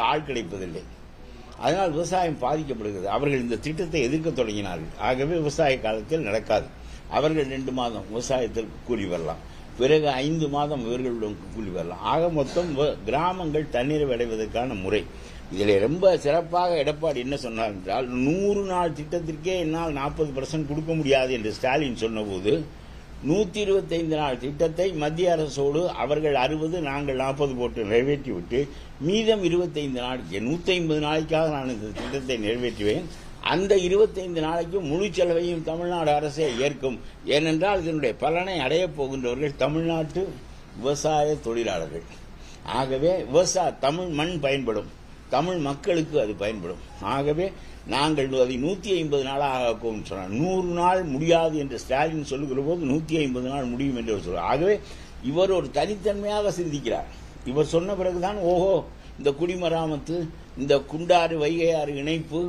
ஆள் கிடைப்பதில்லை. அதனால் விவசாயம் பாதிக்கப்படுகிறது. அவர்கள் இந்த திட்டத்தை எதிர்க்க தொடங்கினார்கள். ஆகவே விவசாய காலத்தில் நடக்காது. அவர்கள் 2 மாதம் விவசாயத்தில் கூலி வரலாம், பிறகு 5 மாதம் இவர்களுடன் கூலி வரலாம். ஆக மொத்தம் கிராமங்கள் தண்ணீர் அடைவதற்கான முறை. இதில் ரொம்ப சிறப்பாக எடப்பாடி என்ன சொன்னார் என்றால், 100 நாள் திட்டத்திற்கே என்னால் 40% கொடுக்க முடியாது என்று ஸ்டாலின் சொன்னபோது, 125 நாள் திட்டத்தை மத்திய அரசோடு அவர்கள் 60 நாங்கள் 40 போட்டு நிறைவேற்றிவிட்டு மீதம் 25 நாளைக்கு 150 நாளைக்காக நான் இந்த திட்டத்தை நிறைவேற்றுவேன். அந்த 25 நாளைக்கு முழு செலவையும் தமிழ்நாடு அரசே ஏற்கும். ஏனென்றால் இதனுடைய பலனை அடையப் போகின்றவர்கள் தமிழ்நாட்டு விவசாய தொழிலாளர்கள். ஆகவே தமிழ் மண் பயன்படும், தமிழ் மக்களுக்கு அது பயன்படும். ஆகவே நாங்கள் அதை 150 நாளாக ஆக்குவோம் சொன்னார். 100 நாள் முடியாது என்று ஸ்டாலின் சொல்லுகிற போது 150 நாள் முடியும் என்று சொல்றார். ஆகவே இவர் ஒரு தனித்தன்மையாக சிந்திக்கிறார். இவர் சொன்ன பிறகுதான் ஓஹோ, இந்த குடிமராமத்து, இந்த குண்டாறு வைகையாறு இணைப்பு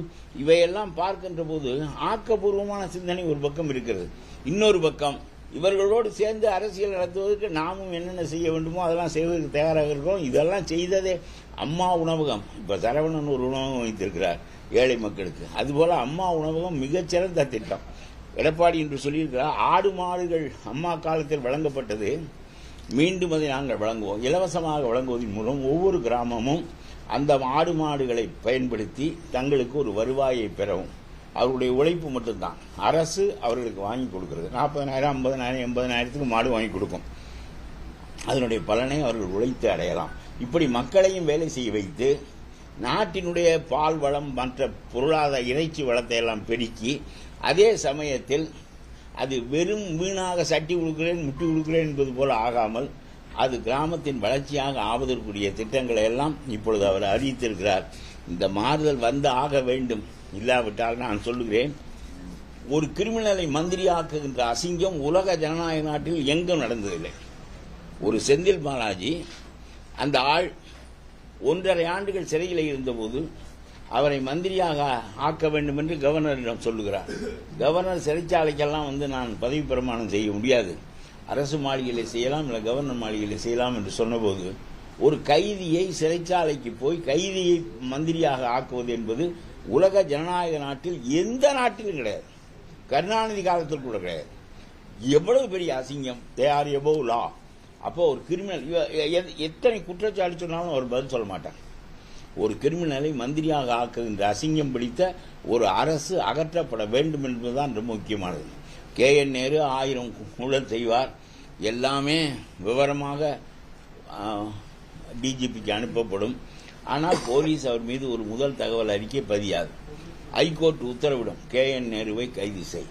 இவையெல்லாம் பார்க்கின்ற போது ஆக்கப்பூர்வமான சிந்தனை ஒரு பக்கம் இருக்கிறது. இன்னொரு பக்கம் இவர்களோடு சேர்ந்து அரசியல் நடத்துவதற்கு நாமும் என்னென்ன செய்ய வேண்டுமோ அதெல்லாம் செய்வதற்கு தயாராக இருக்கிறோம். இதெல்லாம் செய்ததே அம்மா உணவகம். இப்ப சரவணன் ஒரு உணவகம் வைத்திருக்கிறார் ஏழை மக்களுக்கு. அதுபோல அம்மா உணவகம் மிகச்சிறந்த திட்டம். எடப்பாடி என்று சொல்லியிருக்கிறார், ஆடு மாடுகள் அம்மா காலத்தில் வழங்கப்பட்டது, மீண்டும் அதை நாங்கள் வழங்குவோம். இலவசமாக வழங்குவதன் மூலம் ஒவ்வொரு கிராமமும் அந்த ஆடு மாடுகளை பயன்படுத்தி தங்களுக்கு ஒரு வருவாயை பெறவும். அவருடைய உழைப்பு மட்டும்தான். அரசு அவர்களுக்கு வாங்கி கொடுக்கிறது. 40,000, 50,000, 80,000 மாடு வாங்கி கொடுக்கும். அதனுடைய பலனை அவர்கள் உழைத்து அடையலாம். இப்படி மக்களையும் வேலை செய்ய வைத்து நாட்டினுடைய பால் வளம் மற்ற பொருளாதார இறைச்சி வளத்தை எல்லாம் பெருக்கி, அதே சமயத்தில் அது வெறும் வீணாக சட்டி கொடுக்கிறேன் முட்டி கொடுக்கிறேன் என்பது போல ஆகாமல் அது கிராமத்தின் வளர்ச்சியாக ஆவதற்குரிய திட்டங்களை எல்லாம் இப்பொழுது அவர் அறிவித்திருக்கிறார். இந்த மாறுதல் வந்து ஆக வேண்டும். இல்லாவிட்டால் நான் சொல்லுகிறேன், ஒரு கிரிமினலை மந்திரியாக்குகின்ற அசிங்கம் உலக ஜனநாயக நாட்டில் எங்கும் நடந்ததில்லை. ஒரு செந்தில் பாலாஜி அந்த ஆள் 1.5 ஆண்டுகள் சிறையில் இருந்தபோது அவரை மந்திரியாக ஆக்க வேண்டும் என்று கவர்னரிடம் சொல்லுகிறார். கவர்னர் சிறைச்சாலைக்கெல்லாம் நான் பதவி பிரமாணம் செய்ய முடியாது, அரசு மாளிகையிலே செய்யலாம், இல்லை கவர்னர் மாளிகையிலே செய்யலாம் என்று சொன்னபோது, ஒரு கைதியை சிறைச்சாலைக்கு போய் கைதியை மந்திரியாக ஆக்குவது என்பது உலக ஜனநாயக நாட்டில் எந்த நாட்டிலும் கிடையாது. கருணாநிதி காலத்தில் கூட கிடையாது. எவ்வளவு பெரிய அசிங்கம். தே ஆர் எபோவ் லா. அப்போ ஒரு கிரிமினல் எத்தனை குற்றச்சாட்டு சொன்னாலும் அவர் பதில் சொல்ல மாட்டார். ஒரு கிரிமினலை மந்திரியாக ஆக்குகின்ற அசிங்கம் பிடித்த ஒரு அரசு அகற்றப்பட வேண்டும் என்பதுதான் ரொம்ப முக்கியமானது. KN நேரு 1000 ஊழல் செய்வார், எல்லாமே விவரமாக DGPக்கு அனுப்பப்படும். ஆனால் போலீஸ் அவர் மீது ஒரு முதல் தகவல் அறிக்கை பதியாது. ஹைகோர்ட் உத்தரவிடும், KN நேருவை கைது செய்.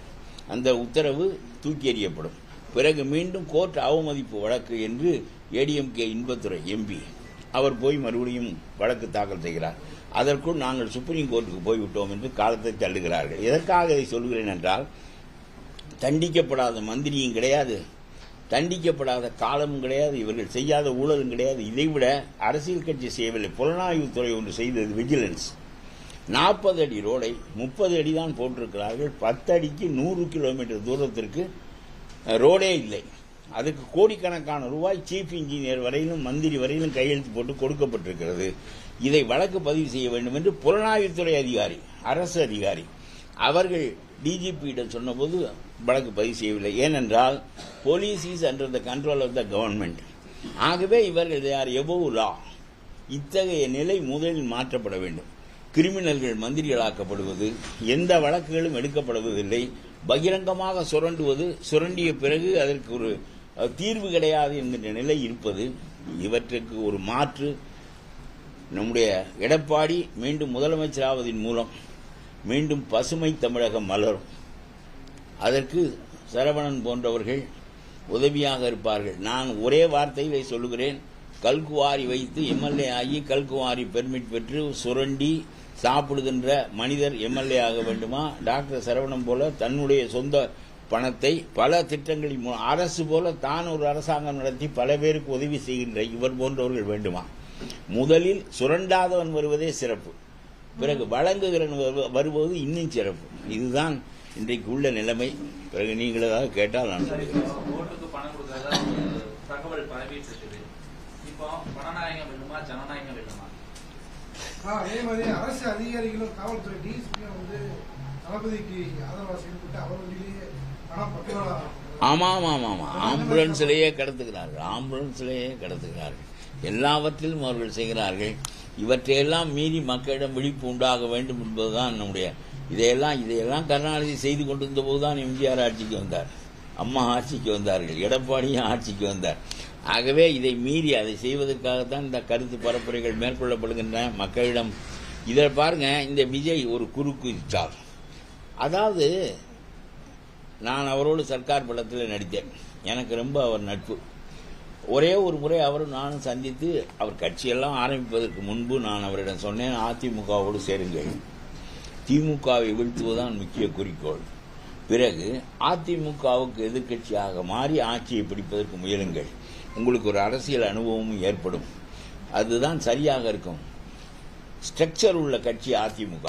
அந்த உத்தரவு தூக்கி எறியப்படும். பிறகு மீண்டும் கோர்ட் அவமதிப்பு வழக்கு என்று ADMK இன்பத்துறை MP அவர் போய் மறுபடியும் வழக்கு தாக்கல் செய்கிறார். அதற்குள் நாங்கள் சுப்ரீம் கோர்ட்டுக்கு போய்விட்டோம் என்று காலத்தை தள்ளுகிறார்கள். எதற்காக இதை சொல்கிறேன் என்றால், தண்டிக்கப்படாத மந்திரியும் கிடையாது, தண்டிக்கப்படாத காலமும் கிடையாது, இவர்கள் செய்யாத ஊழலும் கிடையாது. இதைவிட அரசியல் கட்சி செய்யவில்லை. புலனாய்வுத்துறை ஒன்று செய்தது, விஜிலன்ஸ். 40 அடி ரோடை 30 அடி தான் போட்டிருக்கிறார்கள். 10 அடிக்கு 100 கிலோமீட்டர் தூரத்திற்கு ரோடே இல்லை. அதுக்கு கோடிக்கணக்கான ரூபாய் சீஃப் இன்ஜினியர் வரையிலும் மந்திரி வரையிலும் கையெழுத்து போட்டு கொடுக்கப்பட்டிருக்கிறது. இதை வழக்கு பதிவு செய்ய வேண்டும் என்று புலனாய்வுத்துறை அதிகாரி, அரசு அதிகாரி அவர்கள் DGPயிடம் சொன்னபோது வழக்கு பதிவு செய்யவில்லை. ஏனென்றால் police is under the control of the government. ஆகவே இவர்கள் தே ஆர் எபோவ் லா. இத்தகைய நிலை முதலில் மாற்றப்பட வேண்டும். கிரிமினல்கள் மந்திரிகளாக்கப்படுவது, எந்த வழக்குகளும் எடுக்கப்படுவதில்லை, பகிரங்கமாக சுரண்டுவது, சுரண்டிய பிறகு அதற்கு ஒரு தீர்வு கிடையாது என்கின்ற நிலை இருப்பது, இவற்றுக்கு ஒரு மாற்று நம்முடைய எடப்பாடி மீண்டும் முதலமைச்சராவதின் மூலம் மீண்டும் பசுமை தமிழகம் மலரும். அதற்கு சரவணன் போன்றவர்கள் உதவியாக இருப்பார்கள். நான் ஒரே வார்த்தையிலே சொல்லுகிறேன், கல்குவாரி வைத்து MLA ஆகி கல்குவாரி பெர்மிட் பெற்று சுரண்டி சாப்பிடுகின்ற மனிதர் MLA ஆக வேண்டுமா? டாக்டர் சரவணன் போல தன்னுடைய சொந்த பணத்தை பல திட்டங்களின் அரசு போல தான் ஒரு அரசாங்கம் நடத்தி பல பேருக்கு உதவி செய்கின்ற இவர் போன்றவர்கள் வேண்டுமா? முதலில் சுரண்டாதவன் வருவதே சிறப்பு, பிறகு வழங்குகிறவன் வருவது இன்னும் சிறப்பு. இதுதான் இன்றைக்கு உள்ள நிலைமை. பிறகு நீங்கள் ஏதாவது கேட்டால் நான் சொல்லுகிறேன். அதே மாதிரி அரசு அதிகாரிகளும் காவல்துறை டிஎஸ்பியும் வந்து தளபதிக்கு ஆதரவா செயல்பட்டு அவர் வண்டியிலேயே பணம் பட்டுவாடா. ஆமாம் ஆமாம் ஆமாம், ஆம்புலன்ஸ்லேயே கடத்துகிறார்கள். எல்லாவற்றிலும் அவர்கள் செய்கிறார்கள். இவற்றையெல்லாம் மீறி மக்களிடம் விழிப்பு உண்டாக வேண்டும் என்பதுதான் நம்முடைய இதையெல்லாம் கருணாநிதி செய்து கொண்டிருந்த போதுதான் எம்ஜிஆர் ஆட்சிக்கு வந்தார், அம்மா ஆட்சிக்கு வந்தார்கள், எடப்பாடியும் ஆட்சிக்கு வந்தார். ஆகவே இதை மீறி அதை செய்வதற்காகத்தான் இந்த கருத்து பரப்புரைகள் மேற்கொள்ளப்படுகின்றன மக்களிடம். இதில் பாருங்க, இந்த விஜய் ஒரு குறுக்கு சார். அதாவது நான் அவரோடு சர்க்கார் படத்தில் நடித்தேன், எனக்கு ரொம்ப அவர் நட்பு. ஒரே ஒரு முறை அவரும் நானும் சந்தித்து, அவர் கட்சியெல்லாம் ஆரம்பிப்பதற்கு முன்பு நான் அவரிடம் சொன்னேன், அதிமுகவோடு சேருங்கள், திமுகவை வீழ்த்துவதுதான் முக்கிய குறிக்கோள், பிறகு அதிமுகவுக்கு எதிர்க்கட்சியாக மாறி ஆட்சியை பிடிப்பதற்கு முயலுங்கள், உங்களுக்கு ஒரு அரசியல் அனுபவமும் ஏற்படும், அதுதான் சரியாக இருக்கும். ஸ்ட்ரக்சர் உள்ள கட்சி அதிமுக,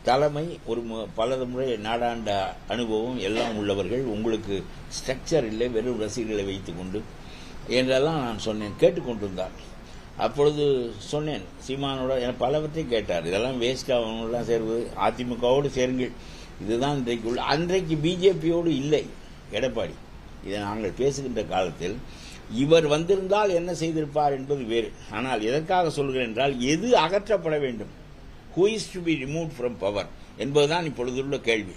தலைமை ஒரு பல முறை நாடாண்ட அனுபவம் எல்லாம் உள்ளவர்கள், உங்களுக்கு ஸ்ட்ரக்சர் இல்லை, வெறும் ரசிகர்களை வைத்துக் கொண்டு என்றெல்லாம் நான் சொன்னேன். கேட்டுக்கொண்டிருந்தார். அப்பொழுது சொன்னேன், சீமானோட என பலவற்றை கேட்டார். இதெல்லாம் வேஸ்ட் ஆகலாம், சேர்வது அதிமுகவோடு சேருங்கள், இதுதான் இன்றைக்கு உள்ள. அன்றைக்கு பிஜேபியோடு இல்லை எடப்பாடி. இதை நாங்கள் பேசுகின்ற காலத்தில் இவர் வந்திருந்தால் என்ன செய்திருப்பார் என்பது வேறு. ஆனால் எதற்காக சொல்கிறேன் என்றால், எது அகற்றப்பட வேண்டும், who is to be removed from power என்பதுதான் இப்பொழுதுள்ள கேள்வி.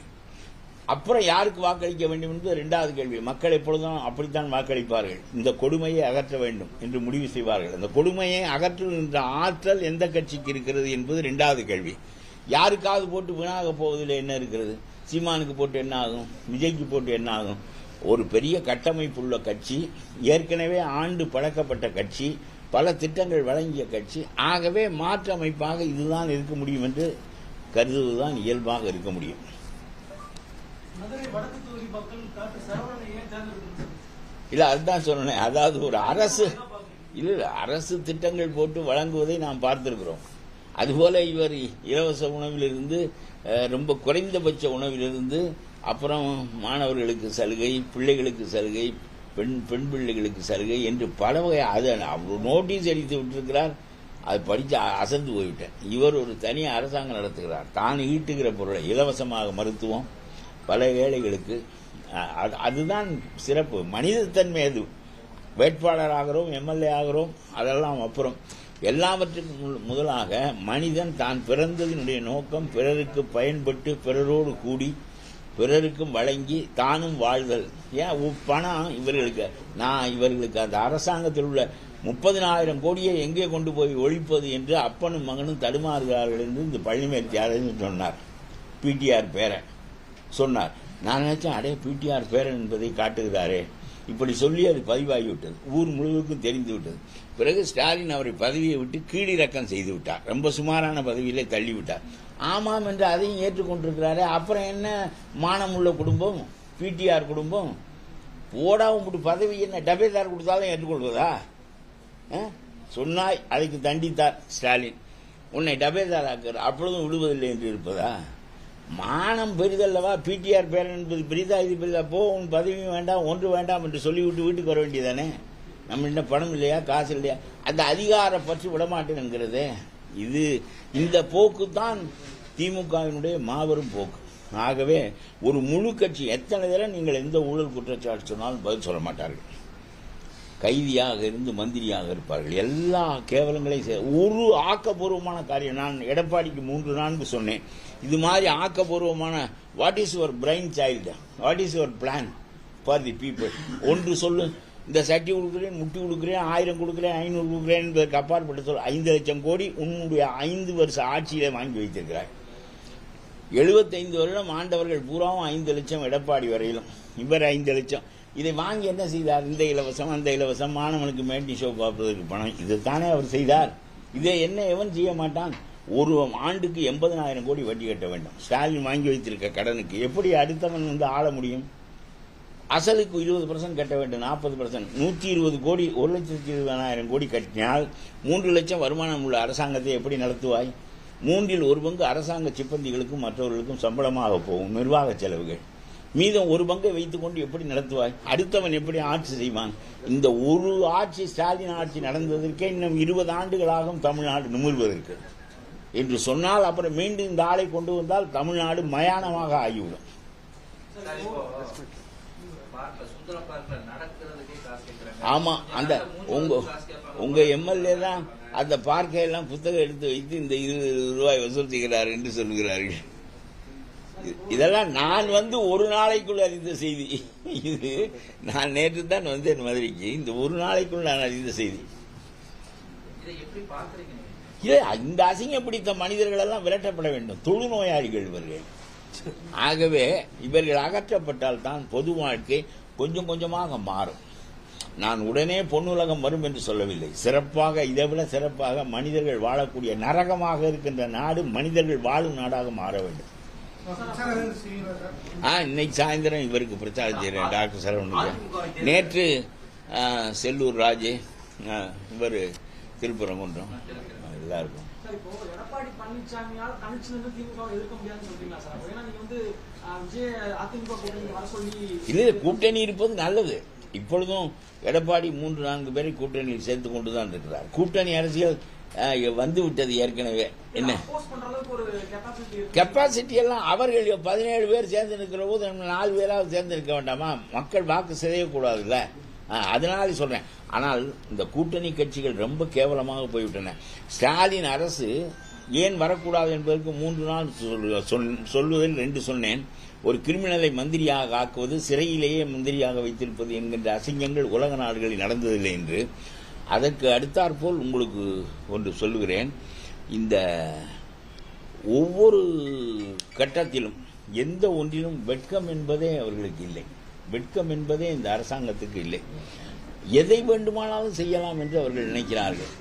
அப்புறம் யாருக்கு வாக்களிக்க வேண்டும் என்பது இரண்டாவது கேள்வி. மக்கள் எப்பொழுதும் அப்படித்தான் வாக்களிப்பார்கள். இந்த கொடுமையை அகற்ற வேண்டும் என்று முடிவு செய்வார்கள். அந்த கொடுமையை அகற்றுகின்ற ஆற்றல் எந்த கட்சிக்கு இருக்கிறது என்பது இரண்டாவது கேள்வி. யாருக்காவது போட்டு வீணாக போவதில் என்ன இருக்கிறது? சீமானுக்கு போட்டு என்ன ஆகும், விஜய்க்கு போட்டு என்ன ஆகும்? ஒரு பெரிய கட்டமைப்புள்ள கட்சி, ஏற்கனவே ஆண்டு பழக்கப்பட்ட கட்சி, பல திட்டங்கள் வழங்கிய கட்சி. ஆகவே மாற்று அமைப்பாக இதுதான் இருக்க முடியும் என்று கருதுவதுதான் இயல்பாக இருக்க முடியும். இல்ல, அதுதான் சொன்னேன். அதாவது ஒரு அரசு திட்டங்கள் போட்டு வழங்குவதை நாம் பார்த்திருக்கிறோம். அதுபோல இவர் இலவச உணவிலிருந்து, ரொம்ப குறைந்தபட்ச உணவிலிருந்து, அப்புறம் மாணவர்களுக்கு சலுகை, பிள்ளைகளுக்கு சலுகை, பெண் பிள்ளைகளுக்கு சலுகை என்று பல வகை அதை அவர் நோட்டீஸ் அடித்து விட்டிருக்கிறார். அது படித்து அசந்து போய்விட்டேன். இவர் ஒரு தனி அரசாங்கம் நடத்துகிறார். தான் ஈட்டுகிற பொருளை இலவசமாக மருத்துவம் பல ஏழைகளுக்கு. அதுதான் சிறப்பு. மனிதத்தன்மை அது. வேட்பாளர் ஆகிறோம், எம்எல்ஏ ஆகிறோம், அதெல்லாம் அப்புறம். எல்லாவற்றுக்கும் முதலாக மனிதன் தான் பிறந்ததினுடைய நோக்கம் பிறருக்கு பயன்பட்டு, பிறரோடு கூடி, பிறருக்கும் வழங்கி, தானும் வாழ்தல். ஏன் பணம் இவர்களுக்கு அந்த அரசாங்கத்தில் உள்ள 30,000 கோடியை எங்கே கொண்டு போய் ஒழிப்பது என்று அப்பனும் மகனும் தடுமாறுகிறார்கள் என்று இந்த பழனிவேல் தியாகராஜன் சொன்னார். பிடிஆர் பேரன் சொன்னார். நான் நினைச்சேன், அடே பிடிஆர் பேரன் என்பதை காட்டுகிறாரே, இப்படி சொல்லி அது பதிவாகிவிட்டது, ஊர் முழுவதுக்கும் தெரிந்து விட்டது. பிறகு ஸ்டாலின் அவரை பதவியை விட்டு கீழிறக்கம் செய்து விட்டார், ரொம்ப சுமாரான பதவியிலே தள்ளிவிட்டார். ஆமாம் என்று அதையும் ஏற்றுக்கொண்டிருக்கிறாரே. அப்புறம் என்ன மானம் உள்ள குடும்பம் பிடிஆர் குடும்பம்? போடாவும் பதவி என்ன டபேதார் கொடுத்தாலும் ஏற்றுக்கொள்வதா? சொன்னாய், அதுக்கு தண்டித்தார் ஸ்டாலின், உன்னை டபேதார் ஆக்குற, அப்பொழுதும் விடுவதில்லை என்று இருப்பதா? மானம் பெரிதல்லவா? பிடிஆர் பேரன் என்பது பெரிதா, இது பெரிதா? போ, உன் பதவியும் வேண்டாம், ஒன்று வேண்டாம் என்று சொல்லிவிட்டு வீட்டுக்கு வர வேண்டியதானே? நம்ம என்ன பணம் இல்லையா, காசு இல்லையா? அந்த அதிகார பற்றி விடமாட்டேன் என்கிறதே. இந்த போக்கு தான் திமுகவினுடைய மாபெரும் போக்கு. ஆகவே ஒரு முழு கட்சி எத்தனை தடவை நீங்கள் எந்த ஊழல் குற்றச்சாட்டு சொன்னாலும் பதில் சொல்ல மாட்டார்கள். கைதியாக இருந்து மந்திரியாக இருப்பார்கள். எல்லா கேவலங்களையும் ஒரு ஆக்கப்பூர்வமான காரியம். நான் எடப்பாடிக்கு 3-4 சொன்னேன். இது மாதிரி ஆக்கப்பூர்வமான, what is your brain child, what is your plan for the people? ஒன்று சொல்லு. இந்த சட்டி கொடுக்குறேன், முட்டி கொடுக்குறேன், 1000 கொடுக்குறேன், 500 கொடுக்குறேன் என்பதற்கு அப்பாற்பட்ட சொல். 5 லட்சம் கோடி உன்னுடைய 5 வருஷ ஆட்சியிலே வாங்கி வைத்திருக்கிறார். 75 வருடம் ஆண்டவர்கள் பூராவும் 5 லட்சம், எடப்பாடி வரையிலும் இவர் 5 லட்சம். இதை வாங்கி என்ன செய்தார்? இந்த இலவசம், அந்த இலவசம், மாணவனுக்கு மேட்டி ஷோ பார்ப்பதற்கு பணம், இதுதானே அவர் செய்தார். இதை என்ன எவன் செய்ய மாட்டான்? ஒரு ஆண்டுக்கு 80,000 கோடி வட்டி கட்ட வேண்டும். ஸ்டாலின் வாங்கி வைத்திருக்க கடனுக்கு எப்படி அடுத்தவன் ஆள முடியும்? அசலுக்கு 20% கட்ட வேண்டும், 40%, 120 கோடி, 1,20,000 கோடி கட்டினால் 3 லட்சம் வருமானம் உள்ள அரசாங்கத்தை எப்படி நடத்துவாய்? 3இல் 1 பங்கு அரசாங்க சிப்பந்திகளுக்கும் மற்றவர்களுக்கும் சம்பளமாக போகும், நிர்வாக செலவுகள். மீதம் 1 பங்கை வைத்துக் கொண்டு எப்படி நடத்துவாய்? அடுத்தவன் எப்படி ஆட்சி செய்வான்? இந்த ஒரு ஆட்சி, ஸ்டாலின் ஆட்சி நடந்ததற்கே இன்னும் 20 ஆண்டுகளாகும் தமிழ்நாடு நிமிர்வதற்கு. என்று சொன்னால் அப்புறம் மீண்டும் இந்த ஆளை கொண்டு வந்தால் தமிழ்நாடு மயானமாக ஆகிவிடும். ஆமா, அந்த உங்க எம்எல்ஏ தான் அந்த பார்க்கையெல்லாம் புத்தகம் எடுத்து வைத்து இந்த 20 ரூபாய் வசூல் செய்கிறார் என்று சொல்கிறார்கள். இதெல்லாம் நான் வந்து ஒரு நாளைக்குள் அறிந்த செய்தி. இது நான் நேற்று தான் வந்தேன் மதுரைக்கு. இந்த ஒரு நாளைக்குள் நான் அறிந்த செய்தி. இந்த அசிங்க பிடித்த மனிதர்கள் எல்லாம் விரட்டப்பட வேண்டும். தொழுநோயாளிகள் இவர்கள். ஆகவே இவர்கள் அகற்றப்பட்டால் தான் பொது வாழ்க்கை கொஞ்சம் கொஞ்சமாக மாறும். நான் உடனே பொன்னுலகம் வரும் என்று சொல்லவில்லை. சிறப்பாக, இதைவிட சிறப்பாக மனிதர்கள் வாழக்கூடிய நரகமாக இருக்கின்ற நாடு மனிதர்கள் வாழும் நாடாக மாற வேண்டும். இன்னைக்கு சாயந்தரம் இவருக்கு பிரச்சாரம் செய்யறேன், டாக்டர் சரவணன். நேற்று செல்லூர் ராஜு, இவர் திருப்பரங்குன்றம், எல்லாருக்கும். எடப்பாடி பழனிசாமியால் தனிச்சு நின்று திமுக எதிர்க்க முடியாதுன்னு சொல்றீங்களா சார்? ஏன்னா நீங்க வந்து அதிமுக கூட்டணி வர சொல்லி இல்ல, கூட்டணி இருப்பது நல்லது. இப்பொழுதும் எடப்பாடி 3-4 பேரை கூட்டணியில் சேர்த்து கொண்டுதான் இருக்கிறார். கூட்டணி அரசியல் வந்து விட்டது ஏற்கனவே. என்ன கெப்பாசிட்டி எல்லாம் அவர்கள் 17 பேர் சேர்ந்து நிற்கிற போது 4 பேராவது சேர்ந்து நிற்க வேண்டாமா? மக்கள் வாக்கு சிதையக்கூடாதுல்ல, அதனால சொல்றேன். ஆனால் இந்த கூட்டணி கட்சிகள் ரொம்ப கேவலமாக போய்விட்டன. ஸ்டாலின் அரசு ஏன் வரக்கூடாது என்பதற்கு 3 நாள் சொல்லுவதில் 2 சொன்னேன். ஒரு கிரிமினலை மந்திரியாக ஆக்குவது, சிறையிலேயே மந்திரியாக வைத்திருப்பது என்கின்ற அசிங்கங்கள் உலக நாடுகளில் நடந்ததில்லை என்று. அதற்கு அடுத்தாற்போல் உங்களுக்கு ஒன்று சொல்லுகிறேன். இந்த ஒவ்வொரு கட்டத்திலும் எந்த ஒன்றிலும் வெட்கம் என்பதே அவர்களுக்கு இல்லை. வெட்கம் என்பதே இந்த அரசாங்கத்துக்கு இல்லை. எதை வேண்டுமானாலும் செய்யலாம் என்று அவர்கள் நினைக்கிறார்கள்.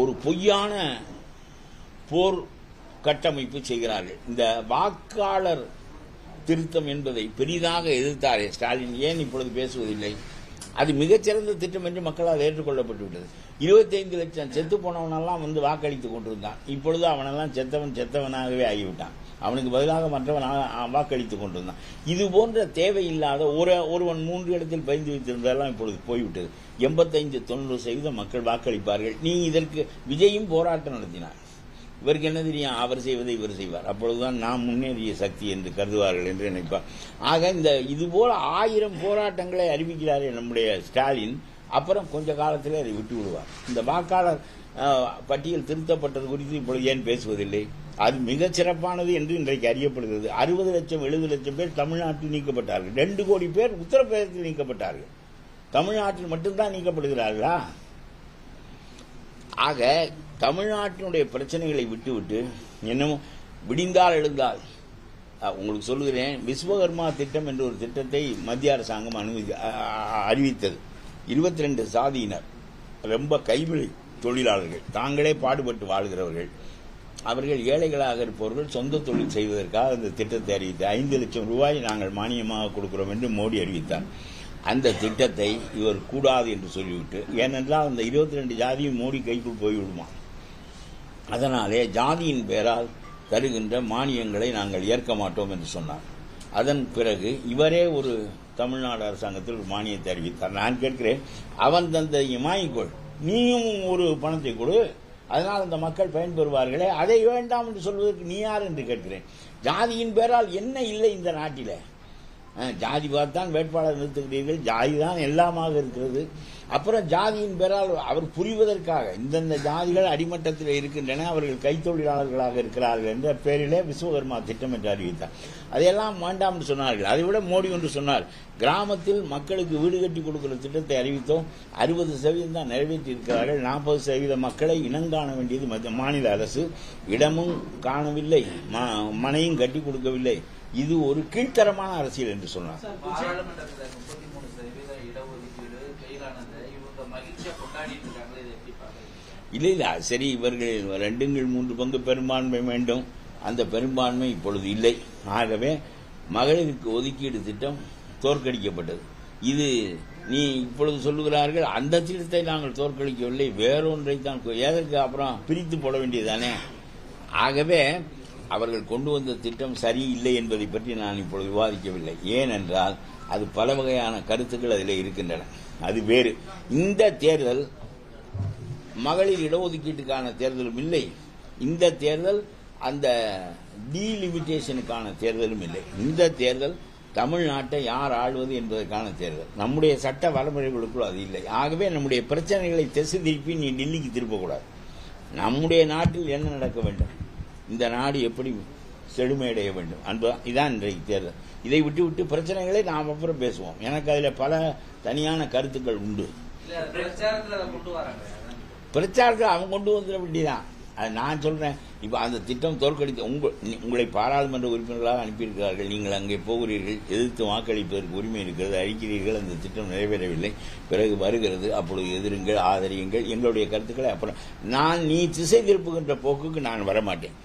ஒரு பொய்யான போர் கட்டமைப்பு செய்கிறார்கள். இந்த வாக்காளர் திருத்தம் என்பதை பெரிதாக எதிர்த்தாரே ஸ்டாலின், ஏன் இப்பொழுது பேசுவதில்லை? அது மிகச்சிறந்த திட்டம் என்று மக்களால் ஏற்றுக்கொள்ளப்பட்டு விட்டது. 25 லட்சம் செத்து போனவனெல்லாம் வந்து வாக்களித்துக் கொண்டிருந்தான். இப்பொழுது அவனெல்லாம் செத்தவனாகவே ஆகிவிட்டான். அவனுக்கு பதிலாக மற்றவன் வாக்களித்துக் கொண்டிருந்தான். இது போன்ற தேவையில்லாத ஒருவன் 3 இடத்தில் பதிந்து வைத்திருந்ததெல்லாம் இப்பொழுது போய்விட்டது. 85-90% மக்கள் வாக்களிப்பார்கள். நீ இதற்கு விஜயும் போராட்டம் நடத்தினார். இவருக்கு என்ன தெரியும்? அவர் செய்வதை இவர் செய்வார். அப்பொழுதுதான் நாம் முன்னேறிய சக்தி என்று கருதுவார்கள் என்று நினைப்பார். ஆக இந்த இதுபோல 1000 போராட்டங்களை அறிவிக்கிறார்கள் நம்முடைய ஸ்டாலின். அப்புறம் கொஞ்ச காலத்தில் அதை விட்டு விடுவார். இந்த வாக்காளர் பட்டியல் திருத்தப்பட்டது குறித்து இப்பொழுது ஏன் பேசுவதில்லை? அது மிகச் சிறப்பானது என்று இன்றைக்கு அறியப்படுகிறது. 60 லட்சம் 70 லட்சம் பேர் தமிழ்நாட்டில் நீக்கப்பட்டார்கள். 2 கோடி பேர் உத்தரப்பிரதேசத்தில் நீக்கப்பட்டார்கள். தமிழ்நாட்டில் மட்டும்தான் நீக்கப்படுகிறார்களா? ஆக தமிழ்நாட்டினுடைய பிரச்சனைகளை விட்டுவிட்டு என்னமோ விடிந்தால் எழுந்தால், உங்களுக்கு சொல்லுகிறேன், விஸ்வகர்மா திட்டம் என்ற ஒரு திட்டத்தை மத்திய அரசாங்கம் அறிவித்தது. 22 சாதியினர், ரொம்ப கைவினை தொழிலாளர்கள், தாங்களே பாடுபட்டு வாழ்கிறவர்கள், அவர்கள் ஏழைகளாக இருப்பவர்கள் சொந்த தொழில் செய்வதற்காக அந்த திட்டத்தை அறிவித்தார். 5 லட்சம் ரூபாய் நாங்கள் மானியமாக கொடுக்கிறோம் என்று மோடி அறிவித்தார். அந்த திட்டத்தை இவர் கூடாது என்று சொல்லிவிட்டு, ஏனென்றால் அந்த 22 ஜாதியும் மோடி கைக்குள் போய்விடுமா, அதனாலே ஜாதியின் பெயரால் தருகின்ற மானியங்களை நாங்கள் ஏற்க மாட்டோம் என்று சொன்னார். அதன் பிறகு இவரே ஒரு தமிழ்நாடு அரசாங்கத்தில் ஒரு மானியத்தை அறிவித்தார். நான் கேட்கிறேன், அவன் தந்தை வாங்கிக்கொள், நீயும் ஒரு பணத்தை கொடு, அதனால் அந்த மக்கள் பயன்பெறுவார்களே, அதை வேண்டாம் என்று சொல்வதற்கு நீ யார் என்று கேட்கிறேன். ஜாதியின் பெயரால் என்ன இல்லை இந்த நாட்டில்? ஜாதி பார்த்தான் வேட்பாளர் நிறுத்துகிறீர்கள், ஜாதி தான் எல்லாமாக இருக்கிறது. அப்புறம் ஜாதியின் பெயரால் அவர் புரிவதற்காக இந்தந்த ஜாதிகள் அடிமட்டத்தில் இருக்கின்றன, அவர்கள் கைத்தொழிலாளர்களாக இருக்கிறார்கள் என்ற பெயரிலே விஸ்வகர்மா திட்டம் என்று அறிவித்தார். அதையெல்லாம் வேண்டாம் என்று சொன்னார்கள். அதைவிட மோடி ஒன்று சொன்னார், கிராமத்தில் மக்களுக்கு வீடு கட்டி கொடுக்கிற திட்டத்தை அறிவித்தோம், 60% தான் நிறைவேற்றி இருக்கிறார்கள், 40% மக்களை இனங்காண வேண்டியது மாநில அரசு, இடமும் காணவில்லை, மனையும் கட்டி கொடுக்கவில்லை, இது ஒரு கீழ்த்தரமான அரசியல் என்று சொன்னார். இல்ல சரி, இவர்கள் 2/3 பங்கு பெரும்பான்மை வேண்டும், அந்த பெரும்பான்மை இப்பொழுது இல்லை. ஆகவே மகளிருக்கு ஒதுக்கீடு திட்டம் தோற்கடிக்கப்பட்டது. இது நீ இப்பொழுது சொல்லுகிறார்கள், அந்த திட்டத்தை நாங்கள் தோற்கடிக்கவில்லை, வேறொன்றை தான், எதற்கு அப்புறம் பிரித்து போட வேண்டியதானே. ஆகவே அவர்கள் கொண்டு வந்த திட்டம் சரியில்லை என்பதை பற்றி நான் இப்பொழுது விவாதிக்கவில்லை. ஏனென்றால் அது பல வகையான கருத்துக்கள் அதில் இருக்கின்றன, அது வேறு. இந்த தேர்தல் மகளிர் இடஒதுக்கீட்டுக்கான தேர்தலும் இல்லை, இந்த தேர்தல் அந்த டீலிமிட்டேஷனுக்கான தேர்தலும் இல்லை. இந்த தேர்தல் தமிழ்நாட்டை யார் ஆள்வது என்பதற்கான தேர்தல். நம்முடைய சட்ட வரைமுறைகளுக்குள் அது இல்லை. ஆகவே நம்முடைய பிரச்சனைகளை திசை திருப்பி நீ டெல்லிக்கு திருப்பக்கூடாது. நம்முடைய நாட்டில் என்ன நடக்க வேண்டும், இந்த நாடு எப்படி செழுமையடைய வேண்டும் என்பதுதான் இதான் இன்றைக்கு தேர்தல். இதை விட்டு விட்டு பிரச்சனைகளை நாம் அப்புறம் பேசுவோம். எனக்கு அதில் பல தனியான கருத்துக்கள் உண்டு. பிரச்சாரத்தில் அவங்க கொண்டு வந்துட வேண்டியதான். அது நான் சொல்றேன். இப்ப அந்த திட்டம் தோற்கடித்து உங்களை பாராளுமன்ற உறுப்பினர்களாக அனுப்பியிருக்கிறார்கள். நீங்கள் அங்கே போகிறீர்கள், எதிர்த்து வாக்களிப்பதற்கு உரிமை இருக்கிறது, அழிக்கிறீர்கள், அந்த திட்டம் நிறைவேறவில்லை, பிறகு வருகிறது, அப்பொழுது எதிருங்கள், ஆதரியுங்கள், எங்களுடைய கருத்துக்களை அப்புறம் நீ திசை திருப்புகின்ற போக்குக்கு நான் வரமாட்டேன்.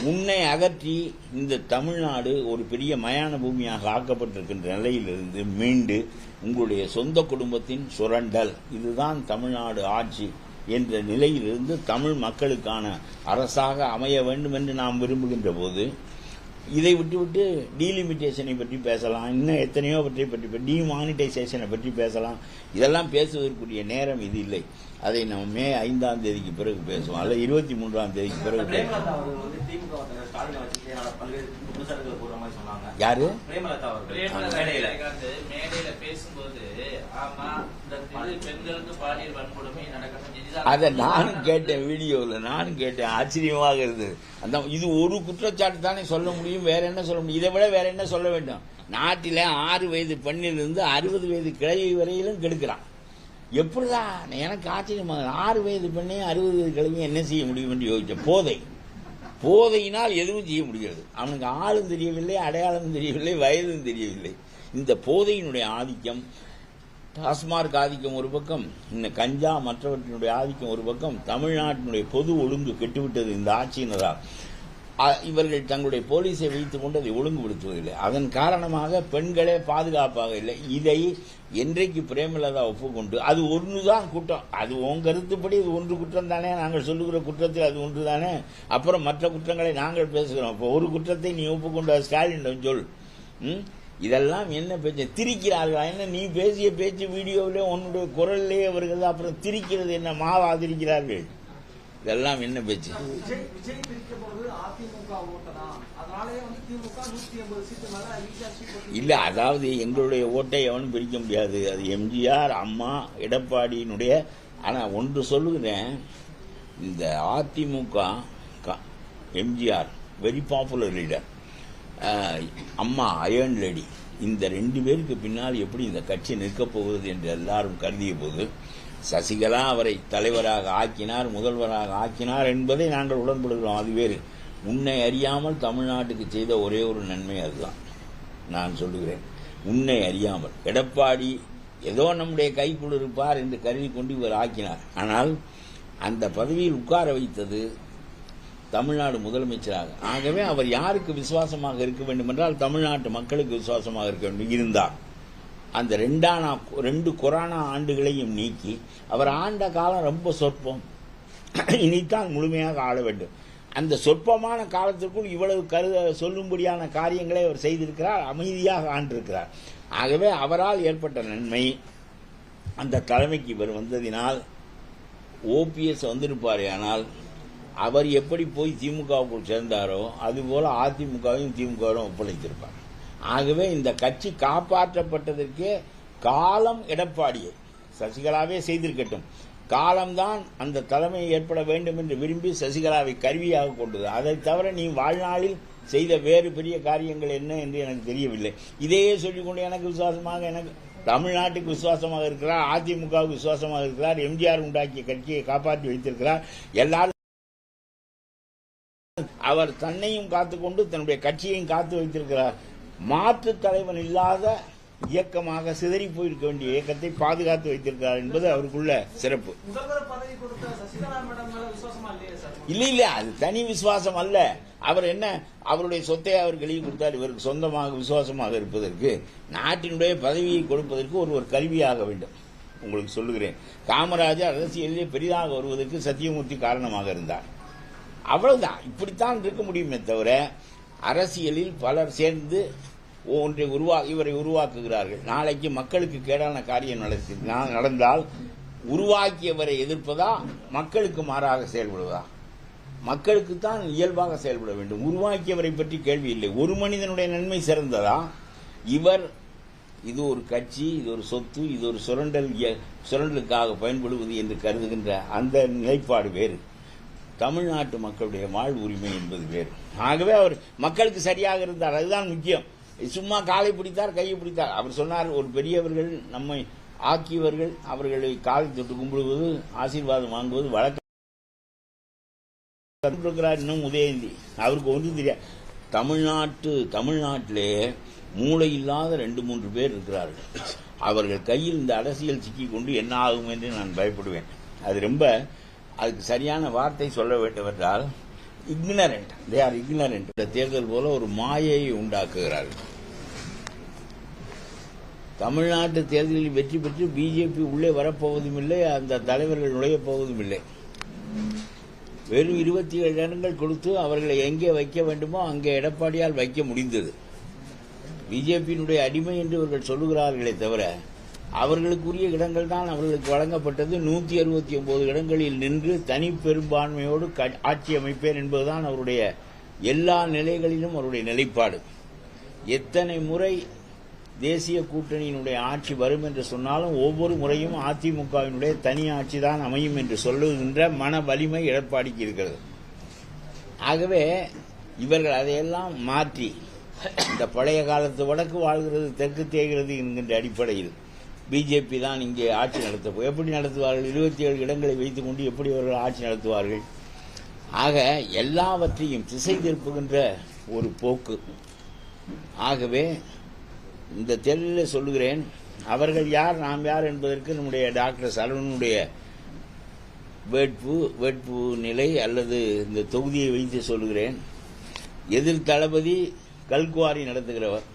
உன்னை அகற்றி இந்த தமிழ்நாடு ஒரு பெரிய மயான பூமியாக ஆக்கப்பட்டிருக்கின்ற நிலையிலிருந்து மீண்டு உங்களுடைய சொந்த குடும்பத்தின் சுரண்டல், இதுதான் தமிழ்நாடு ஆட்சி என்ற நிலையிலிருந்து தமிழ் மக்களுக்கான அரசாக அமைய வேண்டும் என்று நாம் விரும்புகின்ற போது இதை விட்டுவிட்டு டீலிமிட்டேஷனை பற்றி பேசலாம், இன்னும் எத்தனையோ பற்றி டிமானிட்டைசேஷனை பற்றி பேசலாம். இதெல்லாம் பேசுவதற்குரிய நேரம் இது இல்லை. அதை நம்ம மே 5ஆம் தேதிக்கு பிறகு பேசுவோம், அல்ல 23ஆம் தேதிக்கு பிறகு பேசுவோம். யாரு அதை நானும் கேட்டேன், வீடியோவில் நானும் கேட்டேன், ஆச்சரியமாக இருந்தது. அந்த இது ஒரு குற்றச்சாட்டு தானே சொல்ல முடியும், வேற என்ன சொல்ல முடியும்? இதை விட வேற என்ன சொல்ல வேண்டும்? நாட்டில 6 வயது பெண்ணிலிருந்து 60 வயது கிழவி வரையிலும் கெடுக்கிறான். எப்படிதான் எனக்கு ஆச்சரியமாக 6 வயது பெண்ணே 60 வயது கிழவி என்ன செய்ய முடியும் என்று யோசிச்ச. போதையினால் எதுவும் செய்ய முடியாது. அவனுக்கு ஆளும் தெரியவில்லை, அடையாளம் தெரியவில்லை, வயதும் தெரியவில்லை. இந்த போதையினுடைய ஆதிக்கம், டாஸ்மார்க் ஆதிக்கம் ஒரு பக்கம், இந்த கஞ்சா மற்றவற்றினுடைய ஆதிக்கம் ஒரு பக்கம், தமிழ்நாட்டினுடைய பொது ஒழுங்கு கெட்டுவிட்டது இந்த ஆட்சியினரால். இவர்கள் தங்களுடைய போலீஸை வைத்துக் கொண்டு அதை ஒழுங்குபடுத்துவதில்லை. அதன் காரணமாக பெண்களே பாதுகாப்பாக இல்லை. இதை என்றைக்கு பிரேமலதா ஒப்புக்கொண்டு அது ஒன்றுதான் குற்றம், அது உன் கருத்துப்படி இது ஒன்று குற்றம் தானே, நாங்கள் சொல்லுகிற குற்றத்தில் அது ஒன்று தானே, அப்புறம் மற்ற குற்றங்களை நாங்கள் பேசுகிறோம். இப்போ ஒரு குற்றத்தை நீ ஒப்புக்கொண்டு ஸ்டாலின் சொல். இதெல்லாம் என்ன பேச்சு? திரிக்கிறார்களா? என்ன நீ பேசிய பேச்சு வீடியோவிலே உன்னுடைய குரல்லே வருகிறது, அப்புறம் திரிக்கிறது என்ன? மாவாதிரிக்கிறார்கள். இதெல்லாம் என்ன பேச்சு? இல்ல, அதாவது எங்களுடைய ஓட்டை எவனும் பிரிக்க முடியாது. அது எம்ஜிஆர், அம்மா, எடப்பாடியினுடைய. ஆனா ஒன்று சொல்லுகிறேன், இந்த AIADMK, MGR very popular leader, அம்மா அயர்ன் லேடி, இந்த 2 பேருக்கு பின்னால் எப்படி இந்த கட்சி நிற்கப் போகிறது என்று எல்லாரும் கருதிய போது சசிகலா அவரை தலைவராக ஆக்கினார், முதல்வராக ஆக்கினார் என்பதை நாங்கள் உடன்படுகிறோம். அது வேறு. உன்னை அறியாமல் தமிழ்நாட்டுக்கு செய்த ஒரே ஒரு நன்மை அதுதான் நான் சொல்லுகிறேன். உன்னை அறியாமல் எடப்பாடி ஏதோ நம்முடைய கைக்குள் இருப்பார் என்று கருதி கொண்டு இவர் ஆக்கினார். ஆனால் அந்த பதவியில் உட்கார வைத்தது தமிழ்நாடு முதலமைச்சராக. ஆகவே அவர் யாருக்கு விசுவாசமாக இருக்க வேண்டும் என்றால் தமிழ்நாட்டு மக்களுக்கு விசுவாசமாக இருக்க வேண்டும். இருந்தார் அந்த 2 கொரோனா ஆண்டுகளையும் நீக்கி அவர் ஆண்ட காலம் ரொம்ப சொற்பம். இனித்தான் முழுமையாக ஆள வேண்டும். அந்த சொற்பமான காலத்திற்குள் இவ்வளவு சொல்லும்படியான காரியங்களை அவர் செய்திருக்கிறார், அமைதியாக ஆண்டிருக்கிறார். ஆகவே அவரால் ஏற்பட்ட நன்மை அந்த தலைமைக்கு இவர் வந்ததினால் ஓபிஎஸ் வந்திருப்பாரே. ஆனால் அவர் எப்படி போய் திமுகவுக்குள் சேர்ந்தாரோ அதுபோல அதிமுகவையும் திமுகவும் ஒப்படைத்திருப்பார். ஆகவே இந்த கட்சி காப்பாற்றப்பட்டதற்கு காலம் எடப்பாடியை, சசிகலாவே செய்திருக்கட்டும், காலம்தான் அந்த தலைமை ஏற்பட வேண்டும் என்று விரும்பி சசிகலாவை கருவியாக கொண்டது. அதை தவிர நீ வாழ்நாளில் செய்த வேறு பெரிய காரியங்கள் என்ன என்று எனக்கு தெரியவில்லை. இதையே சொல்லிக்கொண்டு எனக்கு விசுவாசமாக, எனக்கு தமிழ்நாட்டுக்கு விசுவாசமாக இருக்கிறார், அதிமுகவுக்கு விசுவாசமாக இருக்கிறார், எம்ஜிஆர் உண்டாக்கிய கட்சியை காப்பாற்றி வைத்திருக்கிறார். எல்லாரும் அவர் தன்னையும் காத்துக்கொண்டு தன்னுடைய கட்சியையும் காத்து வைத்திருக்கிறார். மாற்று தலைவன் இல்லாத இயக்கமாக சிதறி போயிருக்க வேண்டிய இயக்கத்தை பாதுகாத்து வைத்திருக்கிறார் என்பது அவருக்குள்ள சிறப்பு. இல்ல, அது தனி விசுவாசம் அல்ல. அவர் என்ன, அவருடைய சொத்தை அவர் வெளியே கொடுத்தார். இவருக்கு சொந்தமாக விசுவாசமாக இருப்பதற்கு, நாட்டினுடைய பதவியை கொடுப்பதற்கு ஒருவர் கருவியாக வேண்டும். உங்களுக்கு சொல்லுகிறேன், காமராஜர் அரசியலிலே பெரிதாக வருவதற்கு சத்தியமூர்த்தி காரணமாக இருந்தார். அவ்வளவுதான். இப்படித்தான் இருக்க முடியுமே தவிர அரசியலில் பலர் சேர்ந்து ஒன்றை இவரை உருவாக்குகிறார்கள். நாளைக்கு மக்களுக்கு கேடான காரியம் நடந்தால் உருவாக்கியவரை எதிர்ப்பதா, மக்களுக்கு மாறாக செயல்படுவதா? மக்களுக்கு தான் இயல்பாக செயல்பட வேண்டும். உருவாக்கியவரை பற்றி கேள்வி இல்லை. ஒரு மனிதனுடைய நன்மை சிறந்ததா? இவர் இது ஒரு கட்சி, இது ஒரு சொத்து, இது ஒரு சுரண்டலுக்காக பயன்படுவது என்று கருதுகின்ற அந்த நிலைப்பாடு வேறு. தமிழ்நாட்டு மக்களுடைய வாழ்வு உரிமை என்பது வேறு. ஆகவே அவர் மக்களுக்கு சரியாக இருந்தார், அதுதான் முக்கியம். சும்மா காலை பிடித்தார், கையை பிடித்தார். அவர் சொன்னார், ஒரு பெரியவர்கள் நம்மை ஆக்கியவர்கள் அவர்களை காலை தொட்டு கும்பிடுவது, ஆசீர்வாதம் வாங்குவது வழக்கம். இன்னும் உதயந்தி அவருக்கு ஒன்றும் தெரியாது. தமிழ்நாட்டிலே மூளை இல்லாத 2-3 பேர் இருக்கிறார்கள். அவர்கள் கையில் இந்த அரசியல் சிக்கிக் கொண்டு என்ன ஆகும் என்று நான் பயப்படுவேன். அது ரொம்ப அதுக்கு சரியான வார்த்தை சொல்ல வேண்டுமென்றால் இக்னரண்ட். They are ignorant. இந்த தேர்தல் போல ஒரு மாயையை உண்டாக்குகிறார்கள். தமிழ்நாட்டு தேர்தலில் வெற்றி பெற்று பிஜேபி உள்ளே வரப்போவதும் இல்லை, அந்த தலைவர்கள் நுழையப் போவதும் இல்லை. வெறும் 27 இடங்கள் கொடுத்து அவர்களை எங்கே வைக்க வேண்டுமோ அங்கே எடப்பாடியால் வைக்க முடிந்தது. பிஜேபியினுடைய அடிமை என்று இவர்கள் சொல்லுகிறார்களே தவிர அவர்களுக்குரிய இடங்கள் தான் அவர்களுக்கு வழங்கப்பட்டது. 169 இடங்களில் நின்று தனி பெரும்பான்மையோடு ஆட்சி அமைப்பேன் என்பதுதான் அவருடைய எல்லா நிலைகளிலும் அவருடைய நிலைப்பாடு. எத்தனை முறை தேசிய கூட்டணியினுடைய ஆட்சி வரும் என்று சொன்னாலும் ஒவ்வொரு முறையும் அதிமுகவினுடைய தனி ஆட்சி தான் அமையும் என்று சொல்லுகின்ற மன வலிமை எடப்பாடிக்கு இருக்கிறது. ஆகவே இவர்கள் அதையெல்லாம் மாற்றி இந்த பழைய காலத்து வடக்கு வாழ்கிறது தெற்கு தேய்கிறது என்கின்ற அடிப்படையில் பிஜேபி தான் இங்கே ஆட்சி நடத்த எப்படி நடத்துவார்கள்? 27 இடங்களை வைத்துக் கொண்டு எப்படி அவர்கள் ஆட்சி நடத்துவார்கள்? ஆக எல்லாவற்றையும் திசை திருப்புகின்ற ஒரு போக்கு. ஆகவே இந்த தேர்தலில் சொல்லுகிறேன், அவர்கள் யார் நாம் யார் என்பதற்கு நம்முடைய டாக்டர் சரவணனுடைய வேட்பு நிலை அல்லது இந்த தொகுதியை வைத்து சொல்லுகிறேன். எதிர் தளபதி கல்குவாரி நடத்துகிறவர்.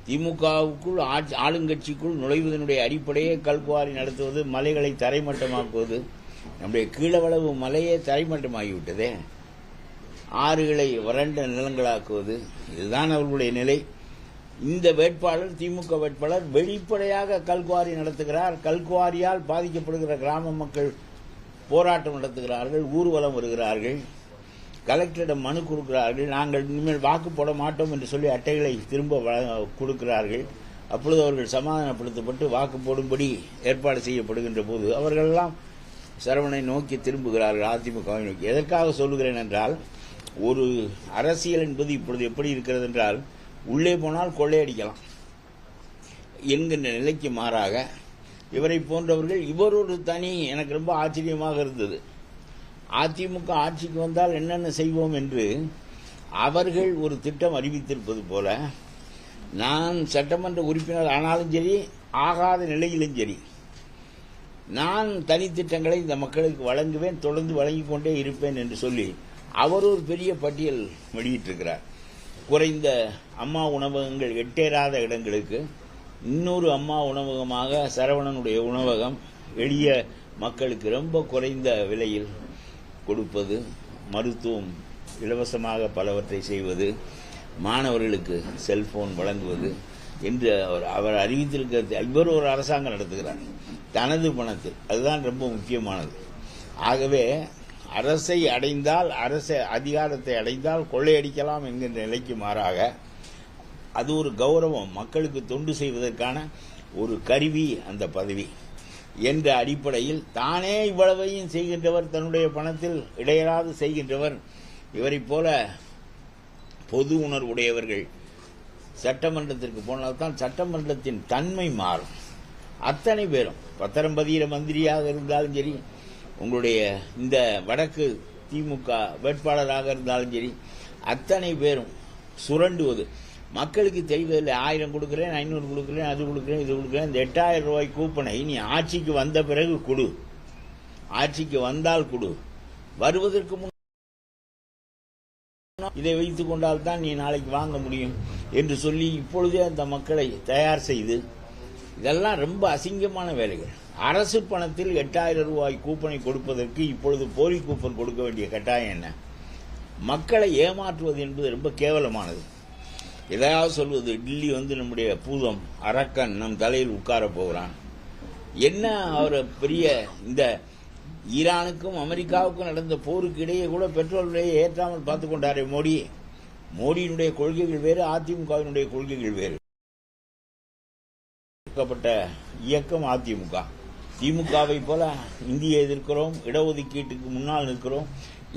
திமுகவுக்குள் ஆளுங்கட்சிக்குள் நுழைவதனுடைய அடிப்படையே கல்குவாரி நடத்துவது, மலைகளை தரைமட்டமாக்குவது. நம்முடைய கீழவளவு மலையே தரைமட்டமாகிவிட்டதே. ஆறுகளை வறண்ட நிலங்களாக்குவது, இதுதான் அவர்களுடைய நிலை. இந்த வேட்பாளர், திமுக வேட்பாளர் வெளிப்படையாக கல்குவாரி நடத்துகிறார். கல்குவாரியால் பாதிக்கப்படுகிற கிராம மக்கள் போராட்டம் நடத்துகிறார்கள், ஊர்வலம் வருகிறார்கள், கலெக்டரிடம் மனு கொடுக்கிறார்கள். நாங்கள் இனிமேல் வாக்கு போட மாட்டோம் என்று சொல்லி அட்டைகளை திரும்ப கொடுக்கிறார்கள். அப்பொழுது அவர்கள் சமாதானப்படுத்தப்பட்டு வாக்கு போடும்படி ஏற்பாடு செய்யப்படுகின்ற போது அவர்களெல்லாம் சரவணனை நோக்கி திரும்புகிறார்கள், அதிமுகவை நோக்கி. எதற்காக சொல்லுகிறேன் என்றால், ஒரு அரசியல் என்பது இப்பொழுது எப்படி இருக்கிறது என்றால், உள்ளே போனால் கொள்ளையடிக்கலாம் என்கின்ற நிலைக்கு மாறாக இவரை போன்றவர்கள், இவர் ஒரு தனி. எனக்கு ரொம்ப ஆச்சரியமாக இருந்தது, அதிமுக ஆட்சிக்கு வந்தால் என்னென்ன செய்வோம் என்று அவர்கள் ஒரு திட்டம் அறிவித்திருப்பது போல, நான் சட்டமன்ற உறுப்பினர் ஆனாலும் சரி, ஆகாத நிலையிலும் சரி, நான் தனித்திட்டங்களை இந்த மக்களுக்கு வழங்குவேன், தொடர்ந்து வழங்கிக் கொண்டே இருப்பேன் என்று சொல்லி அவர் ஒரு பெரிய பட்டியல் வெளியிட்டிருக்கிறார். குறைந்த அம்மா உணவகங்கள் எட்டேறாத இடங்களுக்கு இன்னொரு அம்மா உணவகமாக சரவணனுடைய உணவகம் எளிய மக்களுக்கு ரொம்ப குறைந்த விலையில் கொடுப்பது, மருத்துவம் இலவசமாக பலவற்றை செய்வது, மாணவர்களுக்கு செல்போன் வழங்குவது என்று அவர் அறிவித்திருக்கிறது. இவர் ஒரு அரசாங்கம் நடத்துகிறார் தனது பணத்தில். அதுதான் ரொம்ப முக்கியமானது. ஆகவே அரசை அடைந்தால், அதிகாரத்தை அடைந்தால் கொள்ளையடிக்கலாம் என்கின்ற நிலைக்கு மாறாக அது ஒரு கௌரவம், மக்களுக்கு தொண்டு செய்வதற்கான ஒரு கருவி அந்த பதவி என்ற அடிப்படையில் தானே இவ்வளவையும் செய்கின்றவர், தன்னுடைய பணத்தில் இடையராது செய்கின்றவர். இவரைப் போல பொது உணர்வுடையவர்கள் சட்டமன்றத்திற்கு போனால்தான் சட்டமன்றத்தின் தன்மை மாறும். அத்தனை பேரும் பத்திரம் பதிகிற மந்திரியாக இருந்தாலும் சரி, உங்களுடைய இந்த வடக்கு திமுக வேட்பாளராக இருந்தாலும் சரி, அத்தனை பேரும் சுரண்டுவது மக்களுக்கு தெரிவதில்லை. 1000 கொடுக்கிறேன், 500 கொடுக்கிறேன், அது கொடுக்கிறேன், இது கொடுக்கிறேன். இந்த 8000 ரூபாய் கூப்பனை நீ ஆட்சிக்கு வந்த பிறகு கொடு, ஆட்சிக்கு வந்தால் கொடு, வருவதற்கு முன் இதை வைத்துக் கொண்டால் தான் நீ நாளைக்கு வாங்க முடியும் என்று சொல்லி இப்பொழுதே அந்த மக்களை தயார் செய்து, இதெல்லாம் ரொம்ப அசிங்கமான வேலைகள். அரசு பணத்தில் 8000 ரூபாய் கூப்பனை கொடுப்பதற்கு இப்பொழுது போலி கூப்பன் கொடுக்க வேண்டிய கட்டாயம் என்ன? மக்களை ஏமாற்றுவது என்பது ரொம்ப கேவலமானது. எதையாவது சொல்வது, டில்லி நம்முடைய பூதம் அரக்கன் நம் தலையில் உட்கார போகிறான், என்ன அவர் பெரிய இந்த ஈரானுக்கும் அமெரிக்காவுக்கும் நடந்த போருக்கு இடையே கூட பெட்ரோல் விலையை ஏற்றாமல் பார்த்துக் கொண்டாரே மோடி. மோடியினுடைய கொள்கைகள் வேறு, அதிமுகவினுடைய கொள்கைகள் வேறு. இயக்கம் அதிமுக. திமுகவை போல இந்தியை எதிர்க்கிறோம், இடஒதுக்கீட்டுக்கு முன்னால் நிற்கிறோம்,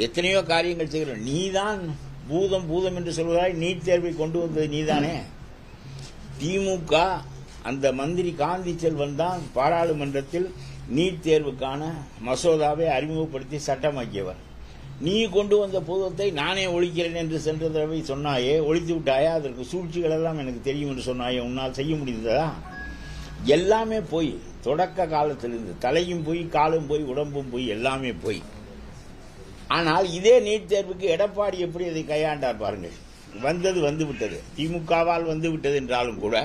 எத்தனையோ காரியங்கள் செய்கிறோம். நீதான் பூதம் பூதம் என்று சொல்வதாய் நீட் தேர்வை கொண்டு வந்தது நீதானே. திமுக அந்த மந்திரி காந்தி செல்வன் தான் பாராளுமன்றத்தில் நீட் தேர்வுக்கான மசோதாவை அறிமுகப்படுத்தி சட்டமாக்கியவர். நீ கொண்டு வந்த பூதத்தை நானே ஒழிக்கிறேன் என்று சென்ற தடவை சொன்னாயே, ஒழித்து விட்டாயா? அதற்கு சூழ்ச்சிகள் எல்லாம் எனக்கு தெரியும் என்று சொன்னாயே, உன்னால் செய்ய முடிந்ததா? எல்லாமே போய் தொடக்க காலத்திலிருந்து தலையும் போய், காலும் போய், உடம்பும் போய், எல்லாமே போய். ஆனால் இதே நீட் தேர்வுக்கு எடப்பாடி எப்படி அதை கையாண்டார் பாருங்கள். வந்தது வந்துவிட்டது, திமுகவால் வந்துவிட்டது என்றாலும் கூட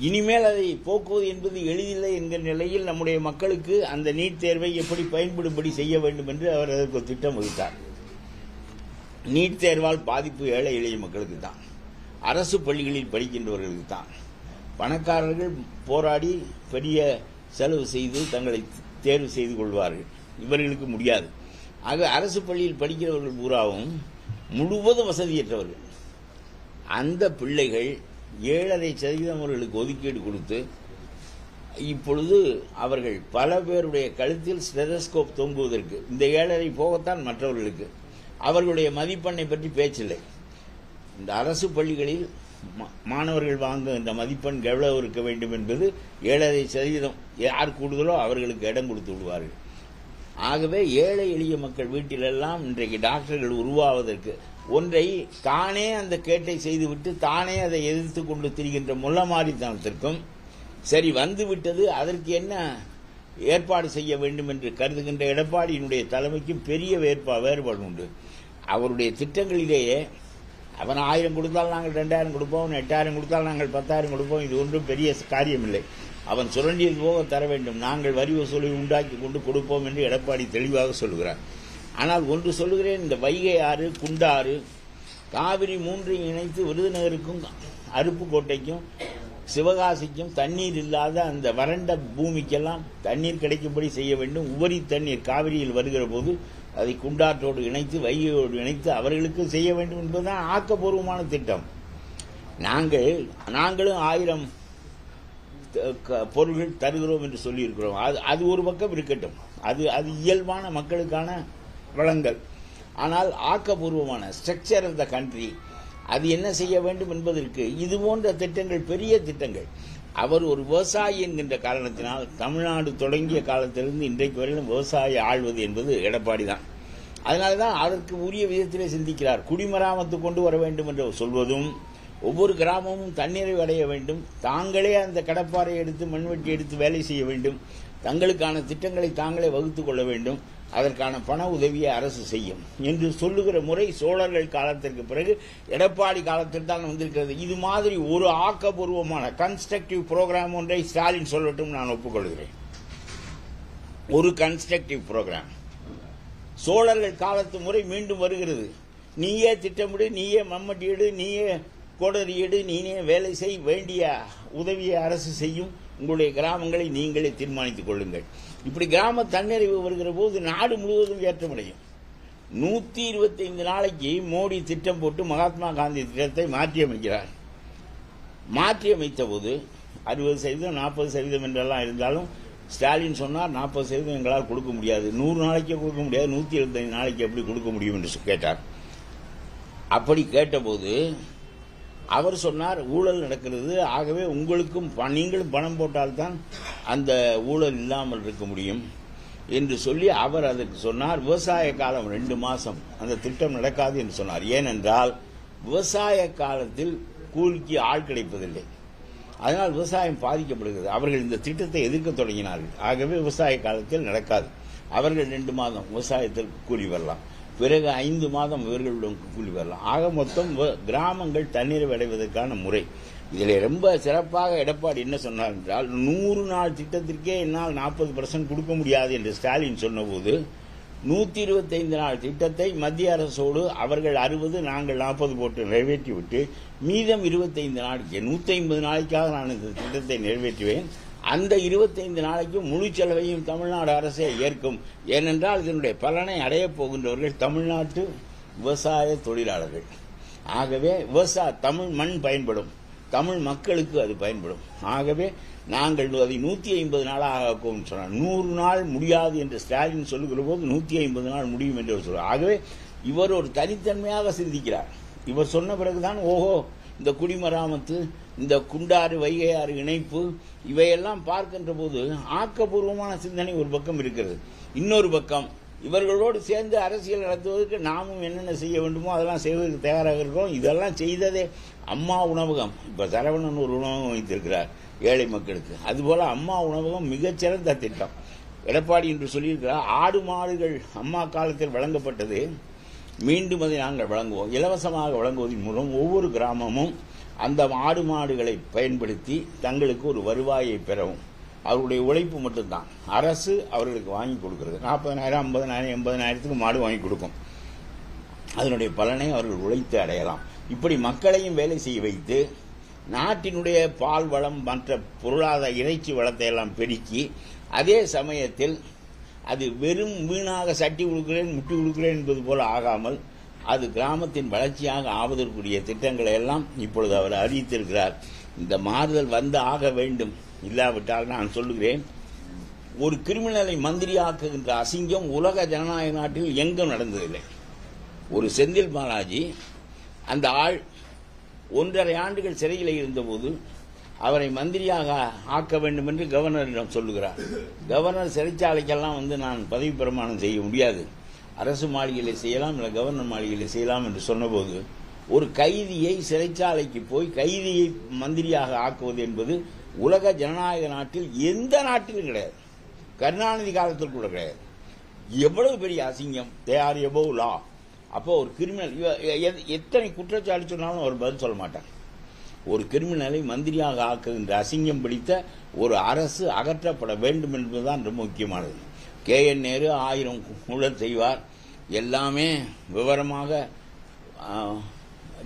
இனிமேல் அதை போக்குவது என்பது எளிதில்லை என்கிற நிலையில் நம்முடைய மக்களுக்கு அந்த நீட் தேர்வை எப்படி பயன்படும்படி செய்ய வேண்டும் என்று அவர் அதற்கு ஒரு திட்டம் வகுத்தார். நீட் தேர்வால் பாதிப்பு ஏழை எளிய மக்களுக்கு தான், அரசு பள்ளிகளில் படிக்கின்றவர்களுக்கு தான். பணக்காரர்கள் போராடி பெரிய செலவு செய்து தங்களை தேர்வு செய்து கொள்வார்கள், இவர்களுக்கு முடியாது. ஆக அரசு பள்ளியில் படிக்கிறவர்கள் பூராவும் முழுவதும் வசதியற்றவர்கள். அந்த பிள்ளைகள் 7.5% அவர்களுக்கு ஒதுக்கீடு கொடுத்து இப்பொழுது அவர்கள் பல பேருடைய கழுத்தில் ஸ்டெதஸ்கோப் தொங்குவதற்கு இந்த 7.5 போகத்தான் மற்றவர்களுக்கு. அவர்களுடைய மதிப்பெண்ணை பற்றி பேச்சில்லை. இந்த அரசு பள்ளிகளில் மாணவர்கள் வாங்குகின்ற மதிப்பெண் எவ்வளவு இருக்க வேண்டும் என்பது 7.5%. யார் கூடுதலோ அவர்களுக்கு இடம் கொடுத்து விடுவார்கள். ஆகவே ஏழை எளிய மக்கள் வீட்டிலெல்லாம் இன்றைக்கு டாக்டர்கள் உருவாவதற்கு ஒன்றை தானே அந்த கேட்டை செய்துவிட்டு தானே அதை எதிர்த்து கொண்டு திரிகின்ற முள்ளமாரித்தனத்திற்கும் சரி வந்துவிட்டது, அதற்கு என்ன ஏற்பாடு செய்ய வேண்டும் என்று கருதுகின்ற எடப்பாடியினுடைய தலைமைக்கும் பெரிய வேறுபாடு உண்டு. அவருடைய திட்டங்களிலேயே அவன் 1000 கொடுத்தால் நாங்கள் 2000 கொடுப்போம், 8000 கொடுத்தால் நாங்கள் 10,000 கொடுப்போம், இது ஒன்றும் பெரிய காரியமில்லை. அவன் சுரண்டியது போக தர வேண்டும், நாங்கள் வரி வசூலை உண்டாக்கி கொண்டு கொடுப்போம் என்று எடப்பாடி தெளிவாக சொல்லுகிறார். ஆனால் ஒன்று சொல்லுகிறேன், இந்த வைகை ஆறு, குண்டாறு, காவிரி மூன்றையும் இணைத்து விருதுநகருக்கும் அருப்புக்கோட்டைக்கும் சிவகாசிக்கும் தண்ணீர் இல்லாத அந்த வறண்ட பூமிக்கெல்லாம் தண்ணீர் கிடைக்கும்படி செய்ய வேண்டும். உபரி தண்ணீர் காவிரியில் வருகிற போது அதை குண்டாற்றோடு இணைத்து வைகையோடு இணைத்து அவர்களுக்கு செய்ய வேண்டும் என்பதுதான் ஆக்கப்பூர்வமான திட்டம். நாங்களும் 1000 பொருள்கள் தருகிறோம் என்று சொல்லியிருக்கிறோம். அது ஒரு பக்கம் இருக்கட்டும், அது இயல்பான மக்களுக்கான வளங்கள். ஆனால் ஆக்கப்பூர்வமான ஸ்ட்ரக்சர் ஆஃப் த கண்ட்ரி அது என்ன செய்ய வேண்டும் என்பதற்கு இது போன்ற திட்டங்கள் பெரிய திட்டங்கள். அவர் ஒரு விவசாயி என்கின்ற காரணத்தினால் தமிழ்நாடு தொடங்கிய காலத்திலிருந்து இன்றைக்கு வரையிலும் விவசாய ஆள்வது என்பது எடப்பாடி தான். அதனால்தான் அதற்கு உரிய விதத்திலே சிந்திக்கிறார். குடிமராமத்து கொண்டு வர வேண்டும் என்று சொல்வதும், ஒவ்வொரு கிராமமும் தண்ணீரை அடைய வேண்டும், தாங்களே அந்த கடப்பாறை எடுத்து மண்வெட்டி எடுத்து வேலை செய்ய வேண்டும், தங்களுக்கான திட்டங்களை தாங்களே வகுத்துக் கொள்ள வேண்டும், அதற்கான பண உதவியை அரசு செய்யும் என்று சொல்லுகிற முறை சோழர்கள் காலத்திற்கு பிறகு எடப்பாடி காலத்தில் தான் வந்திருக்கிறது. இது மாதிரி ஒரு ஆக்கப்பூர்வமான கன்ஸ்ட்ரக்டிவ் புரோகிராம் ஒன்றை ஸ்டாலின் சொல்லட்டும், நான் ஒப்புக்கொள்கிறேன். ஒரு கன்ஸ்ட்ரக்டிவ் புரோகிராம் சோழர்கள் காலத்து முறை மீண்டும் வருகிறது. நீயே திட்டமிடு, நீயே மம்மட்டி எடு, நீயே கோடரி எடு, நீனே வேலை செய், வேண்டிய உதவியை அரசு செய்யும், உங்களுடைய கிராமங்களை நீங்களே தீர்மானித்துக் கொள்ளுங்கள். இப்படி கிராம தன்னிறைவு வருகிற போது நாடு முழுவதும் ஏற்றமடையும். 125 நாளைக்கு மோடி திட்டம் போட்டு மகாத்மா காந்தி திட்டத்தை மாற்றியமைக்கிறார். மாற்றியமைத்த போது 60%, 40% என்றெல்லாம் இருந்தாலும் ஸ்டாலின் சொன்னார் 40% எங்களால் கொடுக்க முடியாது, 100 நாளைக்கே கொடுக்க முடியாது, 175 நாளைக்கு எப்படி கொடுக்க முடியும் என்று கேட்டார். அப்படி கேட்டபோது அவர் சொன்னார், ஊழல் நடக்கிறது, ஆகவே உங்களுக்கும் நீங்களும் பணம் போட்டால்தான் அந்த ஊழல் இல்லாமல் இருக்க முடியும் என்று சொல்லி அவர் அதற்கு சொன்னார், விவசாய காலம் 2 மாசம் அந்த திட்டம் நடக்காது என்று சொன்னார். ஏனென்றால் விவசாய காலத்தில் கூலிக்கு ஆள் கிடைப்பதில்லை, அதனால் விவசாயம் பாதிக்கப்படுகிறது. அவர்கள் இந்த திட்டத்தை எதிர்க்க தொடங்கினார்கள். ஆகவே விவசாய காலத்தில் நடக்காது. அவர்கள் 2 மாதம் விவசாயத்தில் கூலி வரலாம், பிறகு 5 மாதம் இவர்களுடன் கூலி வரலாம். ஆக மொத்தம் கிராமங்கள் தண்ணீர் அடைவதற்கான முறை. இதில் ரொம்ப சிறப்பாக எடப்பாடி என்ன சொன்னார் என்றால், 100 நாள் திட்டத்திற்கே என்னால் 40% கொடுக்க முடியாது என்று ஸ்டாலின் சொன்னபோது 125 நாள் திட்டத்தை மத்திய அரசோடு அவர்கள் 60, நாங்கள் 40 போட்டு நிறைவேற்றிவிட்டு மீதம் 25 நாளைக்கு 150 நாளைக்காக நான் இந்த திட்டத்தை நிறைவேற்றுவேன், அந்த 25 நாளைக்கு முழு செலவையும் தமிழ்நாடு அரசே ஏற்கும். ஏனென்றால் இதனுடைய பலனை அடையப் போகின்றவர்கள் தமிழ்நாட்டு விவசாய தொழிலாளர்கள். ஆகவே தமிழ் மண் பயன்படும், தமிழ் மக்களுக்கு அது பயன்படும். ஆகவே நாங்கள் அதை 150 நாளாக ஆக்குவோம் சொன்னார். 100 நாள் முடியாது என்று ஸ்டாலின் சொல்லுகிற போது 150 நாள் முடியும் என்று சொல்றார். ஆகவே இவர் ஒரு தனித்தன்மையாக சிந்திக்கிறார். இவர் சொன்ன பிறகுதான் ஓஹோ இந்த குடிமராமத்து, இந்த குண்டாறு வைகையாறு இணைப்பு இவையெல்லாம் பார்க்கின்ற போது ஆக்கப்பூர்வமான சிந்தனை ஒரு பக்கம் இருக்கிறது. இன்னொரு பக்கம் இவர்களோடு சேர்ந்து அரசியல் நடத்துவதற்கு நாமும் என்னென்ன செய்ய வேண்டுமோ அதெல்லாம் செய்வதற்கு தயாராக இருக்கிறோம். இதெல்லாம் செய்ததே அம்மா உணவகம். இப்ப சரவணன் ஒரு உணவகம் வைத்திருக்கிறார் ஏழை மக்களுக்கு. அதுபோல அம்மா உணவகம் மிகச்சிறந்த திட்டம். எடப்பாடி என்று சொல்லியிருக்கிறார். ஆடு மாடுகள் அம்மா காலத்தில் வழங்கப்பட்டது, மீண்டும் அதை நாங்கள் வழங்குவோம். இலவசமாக வழங்குவதன் மூலம் ஒவ்வொரு கிராமமும் அந்த ஆடு மாடுகளை பயன்படுத்தி தங்களுக்கு ஒரு வருவாயை பெறவும். அவருடைய உழைப்பு மட்டும்தான். அரசு அவர்களுக்கு வாங்கி கொடுக்கிறது. 40,000, 50,000, 80,000 மாடு வாங்கி கொடுக்கும். அதனுடைய பலனை அவர்கள் உழைத்து அடையலாம். இப்படி மக்களையும் வேலை செய்ய வைத்து நாட்டினுடைய பால் வளம் மற்ற பொருளாதார இறைச்சி வளத்தை எல்லாம் பெருக்கி, அதே சமயத்தில் அது வெறும் வீணாக சட்டி கொடுக்கிறேன் முட்டி கொடுக்கிறேன் என்பது போல ஆகாமல் அது கிராமத்தின் வளர்ச்சியாக ஆவதற்குரிய திட்டங்களை எல்லாம் இப்பொழுது அவர் அறிவித்திருக்கிறார். இந்த மாறுதல் வந்து ஆக வேண்டும். இல்லாவிட்டால் நான் சொல்லுகிறேன், ஒரு கிரிமினலை மந்திரியாக்குகின்ற அசிங்கம் உலக ஜனநாயக நாட்டில் எங்கும் நடந்ததில்லை. ஒரு செந்தில் பாலாஜி அந்த ஆள் 1.5 ஆண்டுகள் சிறையில் இருந்தபோது அவரை மந்திரியாக ஆக்க வேண்டும் என்று கவர்னரிடம் சொல்லுகிறார். கவர்னர் சிறைச்சாலைக்கெல்லாம் நான் பதவி பிரமாணம் செய்ய முடியாது, அரசு மாளிகையில் செய்யலாம், இல்லை கவர்னர் மாளிகையில் செய்யலாம் என்று சொன்னபோது, ஒரு கைதியை சிறைச்சாலைக்கு போய் கைதியை மந்திரியாக ஆக்குவது என்பது உலக ஜனநாயக நாட்டில் எந்த நாட்டிலும் கிடையாது. கருணாநிதி காலத்தில் கூட கிடையாது. எவ்வளவு பெரிய அசிங்கம். தே ஆர் எபோவ் லா. அப்போ ஒரு கிரிமினல் எத்தனை குற்றச்சாட்டு சொன்னாலும் அவர் பதில் சொல்ல மாட்டார். ஒரு கிரிமினலை மந்திரியாக ஆக்குகின்ற அசிங்கம் பிடித்த ஒரு அரசு அகற்றப்பட வேண்டும் என்பதுதான் ரொம்ப முக்கியமானது. KN நேரு 1000 ஊழல் செய்வார், எல்லாமே விவரமாக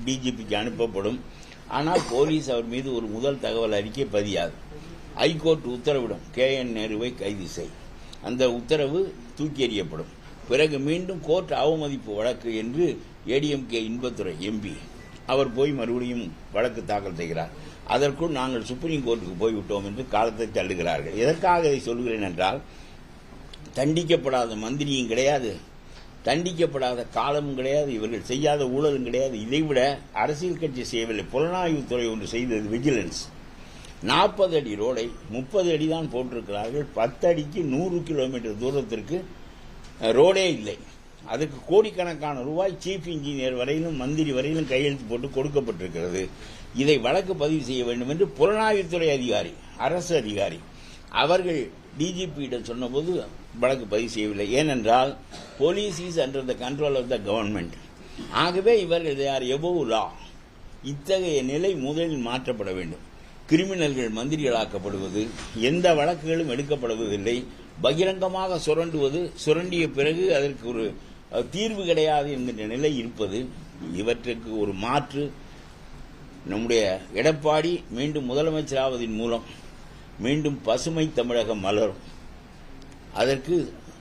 DGPக்கு அனுப்பப்படும். ஆனால் போலீஸ் அவர் மீது ஒரு முதல் தகவல் அறிக்கை பதியாது. ஹைகோர்ட் உத்தரவிடும், KN நேருவை கைது செய். அந்த உத்தரவு தூக்கி எறியப்படும். பிறகு மீண்டும் கோர்ட் அவமதிப்பு வழக்கு என்று ADMK இன்பத்துறை MP அவர் போய் மறுபடியும் வழக்கு தாக்கல் செய்கிறார். அதற்குள் நாங்கள் சுப்ரீம் கோர்ட்டுக்கு போய்விட்டோம் என்று காலத்தை தள்ளுகிறார்கள். எதற்காக இதை சொல்கிறேன் என்றால், தண்டிக்கப்படாத மந்திரியும் கிடையாது, தண்டிக்கப்படாத காலமும் கிடையாது, இவர்கள் செய்யாத ஊழலும் கிடையாது. இதைவிட அரசியல் கட்சி செய்யவில்லை. புலனாய்வுத்துறை ஒன்று செய்தது விஜிலன்ஸ். 40 அடி ரோடை 30 அடி தான் போட்டிருக்கிறார்கள். 10 அடிக்கு 100 கிலோமீட்டர் தூரத்திற்கு ரோடே இல்லை. அதுக்கு கோடிக்கணக்கான ரூபாய் சீஃப் இன்ஜினியர் வரையிலும் மந்திரி வரையிலும் கையெழுத்து போட்டு கொடுக்கப்பட்டிருக்கிறது. இதை வழக்கு பதிவு செய்ய வேண்டும் என்று புலனாய்வுத்துறை அதிகாரி, அரசு அதிகாரி அவர்கள் DGPயிடம் சொன்னபோது வழக்கு பதிவு செய்யவில்லை. ஏனென்றால் police is under the control of the government. ஆகவே இவர்கள் தே ஆர் எபோவ் லா. இத்தகைய நிலை முதலில் மாற்றப்பட வேண்டும். கிரிமினல்கள் மந்திரிகளாக்கப்படுவது, எந்த வழக்குகளும் எடுக்கப்படுவதில்லை, பகிரங்கமாக சுரண்டுவது, சுரண்டிய பிறகு அதற்கு ஒரு தீர்வு கிடையாது என்கின்ற நிலை இருப்பது, இவற்றுக்கு ஒரு மாற்று நம்முடைய எடப்பாடி மீண்டும் முதலமைச்சராவதின் மூலம் மீண்டும் பசுமை தமிழகம் மலரும். அதற்கு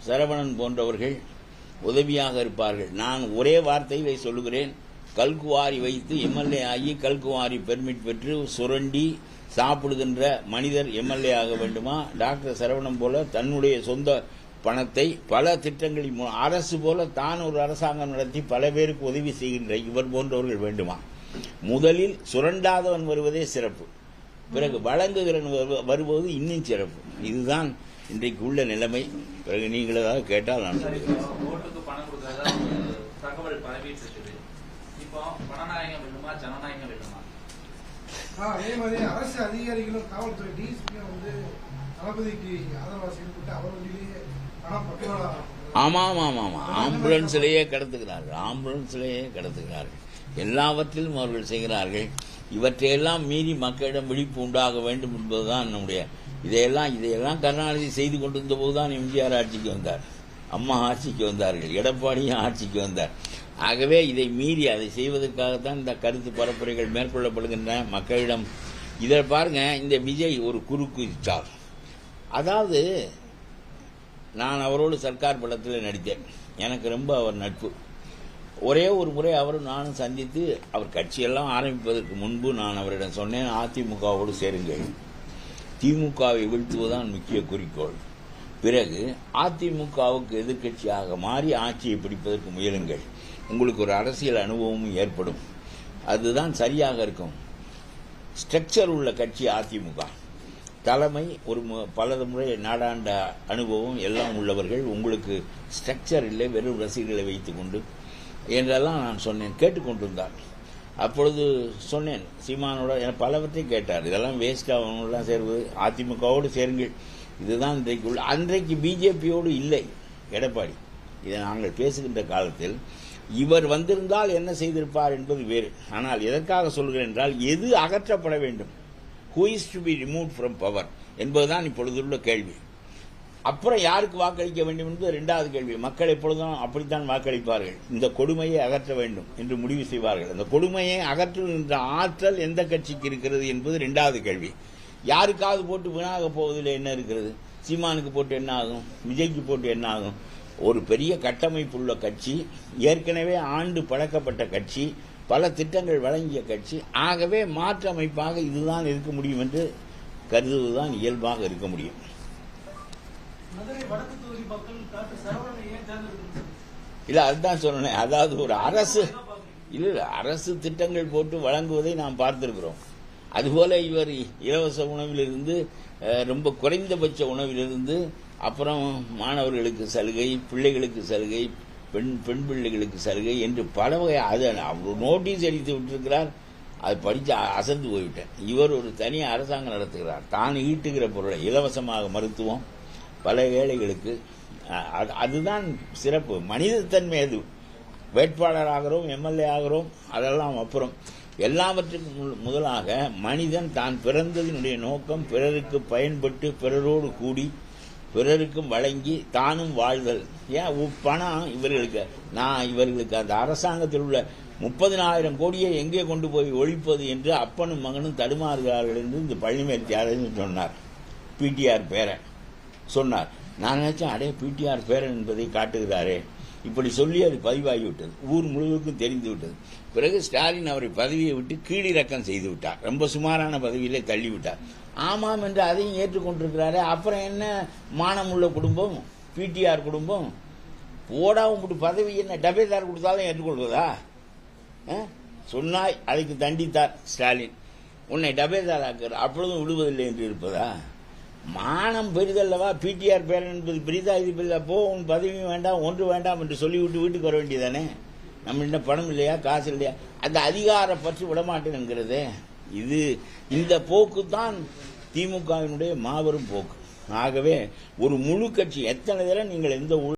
சரவணன் போன்றவர்கள் உதவியாக இருப்பார்கள். நான் ஒரே வார்த்தையை சொல்லுகிறேன், கல்குவாரி வைத்து MLA ஆகி கல்குவாரி பெர்மிட் பெற்று சுரண்டி சாப்பிடுகின்ற மனிதர் MLA ஆக வேண்டுமா? டாக்டர் சரவணன் போல தன்னுடைய சொந்த பணத்தை பல திட்டங்களில் அரசு போல தான் ஒரு அரசாங்கம் நடத்தி பல பேருக்கு உதவி செய்கின்ற இவர் போன்றவர்கள் வேண்டுமா? முதலில் சுரண்டாதவன் வருவதே சிறப்பு, பிறகு வழங்குகிறவன் வருவது இன்னும் சிறப்பு. இதுதான் இன்றைக்கு உள்ள நிலைமை. பிறகு நீங்கள் ஏதாவது கேட்டால் நான் சொல்லுகிறேன். ஓட்டுக்கு பணம் கொடுக்கறதா தகவல் பரவிட்டு இருக்குது. இப்போ பணநாயகம் வேண்டுமா, ஜனநாயகம் வேண்டுமா? அதே மாதிரி அரசு அதிகாரிகளும் காவல்துறை டிஎஸ்பியும் தளபதிக்கு ஆதரவாக செயல்பட்டு அவர் வண்டியிலேயே பணம் பட்டுவாடா. ஆமாம், ஆம்புலன்ஸ்லேயே கடத்துகிறார்கள். எல்லாவற்றிலும் அவர்கள் செய்கிறார்கள். இவற்றையெல்லாம் மீறி மக்களிடம் விழிப்பு உண்டாக வேண்டும் என்பதுதான் நம்முடைய இதையெல்லாம் கருணாநிதி செய்து கொண்டிருந்த போதுதான் MGR ஆட்சிக்கு வந்தார், அம்மா ஆட்சிக்கு வந்தார்கள், எடப்பாடியும் ஆட்சிக்கு வந்தார். ஆகவே இதை மீறி அதை செய்வதற்காகத்தான் இந்த கருத்து பரப்புரைகள் மேற்கொள்ளப்படுகின்றன மக்களிடம். இதை பாருங்க, இந்த விஜய் ஒரு குறுக்கு அதாவது நான் அவரோடு சர்க்கார் படத்தில் நடித்தேன். எனக்கு ரொம்ப அவர் நட்பு. ஒரே ஒரு முறை அவரும் நானும் சந்தித்து அவர் கட்சியெல்லாம் ஆரம்பிப்பதற்கு முன்பு நான் அவரிடம் சொன்னேன், அதிமுகவோடு சேருங்கள், திமுகவை வீழ்த்துவதுதான் முக்கிய குறிக்கோள், பிறகு அதிமுகவுக்கு எதிர்க்கட்சியாக மாறி ஆட்சியை பிடிப்பதற்கு முயலுங்கள், உங்களுக்கு ஒரு அரசியல் அனுபவமும் ஏற்படும், அதுதான் சரியாக இருக்கும். ஸ்ட்ரக்சர் உள்ள கட்சி அதிமுக, தலைமை ஒரு பல முறை நாடாண்ட அனுபவம் எல்லாம் உள்ளவர்கள், உங்களுக்கு ஸ்ட்ரக்சர் இல்லை, வெறும் ரசிகர்களை வைத்துக் கொண்டு என்றெல்லாம் நான் சொன்னேன். கேட்டுக்கொண்டிருந்தார். அப்பொழுது சொன்னேன், சீமானோட பலவற்றை கேட்டார், இதெல்லாம் வேஸ்ட் ஆகணும்லாம் சேருவது, அதிமுகவோடு சேருங்கள், இதுதான் இன்றைக்கு உள்ள. அன்றைக்கு பிஜேபியோடு இல்லை எடப்பாடி. இதை நாங்கள் பேசுகின்ற காலத்தில் இவர் வந்திருந்தால் என்ன செய்திருப்பார் என்பது வேறு. ஆனால் எதற்காக சொல்கிறேன் என்றால், எது அகற்றப்பட வேண்டும், who is to be removed from power என்பதுதான் இப்பொழுதுள்ள கேள்வி. அப்புறம் யாருக்கு வாக்களிக்க வேண்டும் என்பது இரண்டாவது கேள்வி. மக்கள் எப்பொழுதும் அப்படித்தான் வாக்களிப்பார்கள். இந்த கொடுமையை அகற்ற வேண்டும் என்று முடிவு செய்வார்கள். அந்த கொடுமையை அகற்றுகின்ற ஆற்றல் எந்த கட்சிக்கு இருக்கிறது என்பது இரண்டாவது கேள்வி. யாருக்காவது போட்டு வீணாக போவதில் என்ன இருக்கிறது? சீமானுக்கு போட்டு என்ன ஆகும், விஜய்க்கு போட்டு என்ன ஆகும்? ஒரு பெரிய கட்டமைப்புள்ள கட்சி, ஏற்கனவே ஆண்டு பழக்கப்பட்ட கட்சி, பல திட்டங்கள் வழங்கிய கட்சி. ஆகவே மாற்று அமைப்பாக இதுதான் இருக்க முடியும் என்று கருதுவதுதான் இயல்பாக இருக்க முடியும். மதுரை வடக்கு தொகுதி மக்கள் டாக்டர் சரவணனை ஏன் தேர்ந்தெடுக்கிறாங்க? இல்ல, அதுதான் சொன்னேன். அதாவது ஒரு அரசு அரசு திட்டங்கள் போட்டு வழங்குவதை நாம் பார்த்திருக்கிறோம். அதுபோல இவர் இலவச உணவிலிருந்து, ரொம்ப குறைந்தபட்ச உணவிலிருந்து, அப்புறம் மாணவர்களுக்கு சலுகை, பிள்ளைகளுக்கு சலுகை, பெண் பிள்ளைகளுக்கு சலுகை என்று பல வகை அவர் நோட்டீஸ் அடித்து விட்டிருக்கிறார். அது படித்து அசந்து போய்விட்டேன். இவர் ஒரு தனி அரசாங்கம் நடத்துகிறார். தான் ஈட்டுகிற பொருளை இலவசமாக மருத்துவம் பல ஏழைகளுக்கு. அதுதான் சிறப்பு. மனிதத்தன்மை அது. வேட்பாளர் ஆகிறோம், எம்எல்ஏ ஆகிறோம், அதெல்லாம் அப்புறம். எல்லாவற்றுக்கும் முதலாக மனிதன் தான் பிறந்ததினுடைய நோக்கம் பிறருக்கு பயன்பட்டு, பிறரோடு கூடி, பிறருக்கும் வழங்கி, தானும் வாழ்தல். ஏன் பணம் இவர்களுக்கு அந்த அரசாங்கத்தில் உள்ள 30,000 கோடியை எங்கே கொண்டு போய் ஒழிப்பது என்று அப்பனும் மகனும் தடுமாறுகிறார்கள் என்று இந்த பழனிவேல் தியாகராஜன் சொன்னார். பிடிஆர் பேரன் சொன்னார். நான் நினைச்சேன், அடே பிடிஆர் பேரன் என்பதை காட்டுகிறாரே, இப்படி சொல்லி அது பதிவாகிவிட்டது, ஊர் முழுவதுக்கும் தெரிந்து விட்டது. பிறகு ஸ்டாலின் அவரை பதவியை விட்டு கீழிறக்கம் செய்து விட்டார். ரொம்ப சுமாரான பதவியிலே தள்ளிவிட்டார். ஆமாம் என்று அதையும் ஏற்றுக்கொண்டிருக்கிறாரு. அப்புறம் என்ன மானமுள்ள குடும்பம் பிடிஆர் குடும்பம்? போடாவும் போட்டு பதவி என்ன டபேதார் கொடுத்தாலும் ஏற்றுக்கொள்வதா? சொன்னாய், அதுக்கு தண்டித்தார் ஸ்டாலின். உன்னை டபேதார் ஆக்கிறார், அப்பொழுதும் விடுவதில்லை என்று இருப்பதா? மானம் பெரிதல்லவா? பிடிஆர் பேரன் என்பது பெரிதா? இது பெரிதா? போ, உன் பதவியும் வேண்டாம், ஒன்று வேண்டாம் என்று சொல்லிவிட்டு வீட்டுக்கு வர வேண்டியதானே? நம்ம பணம் இல்லையா, காசு இல்லையா? அந்த அதிகார பற்றி விடமாட்டேன் என்கிறது. இந்த போக்கு தான் திமுகவினுடைய மாபெரும் போக்கு. ஆகவே ஒரு முழு கட்சி, எத்தனை தடவை நீங்கள் எந்த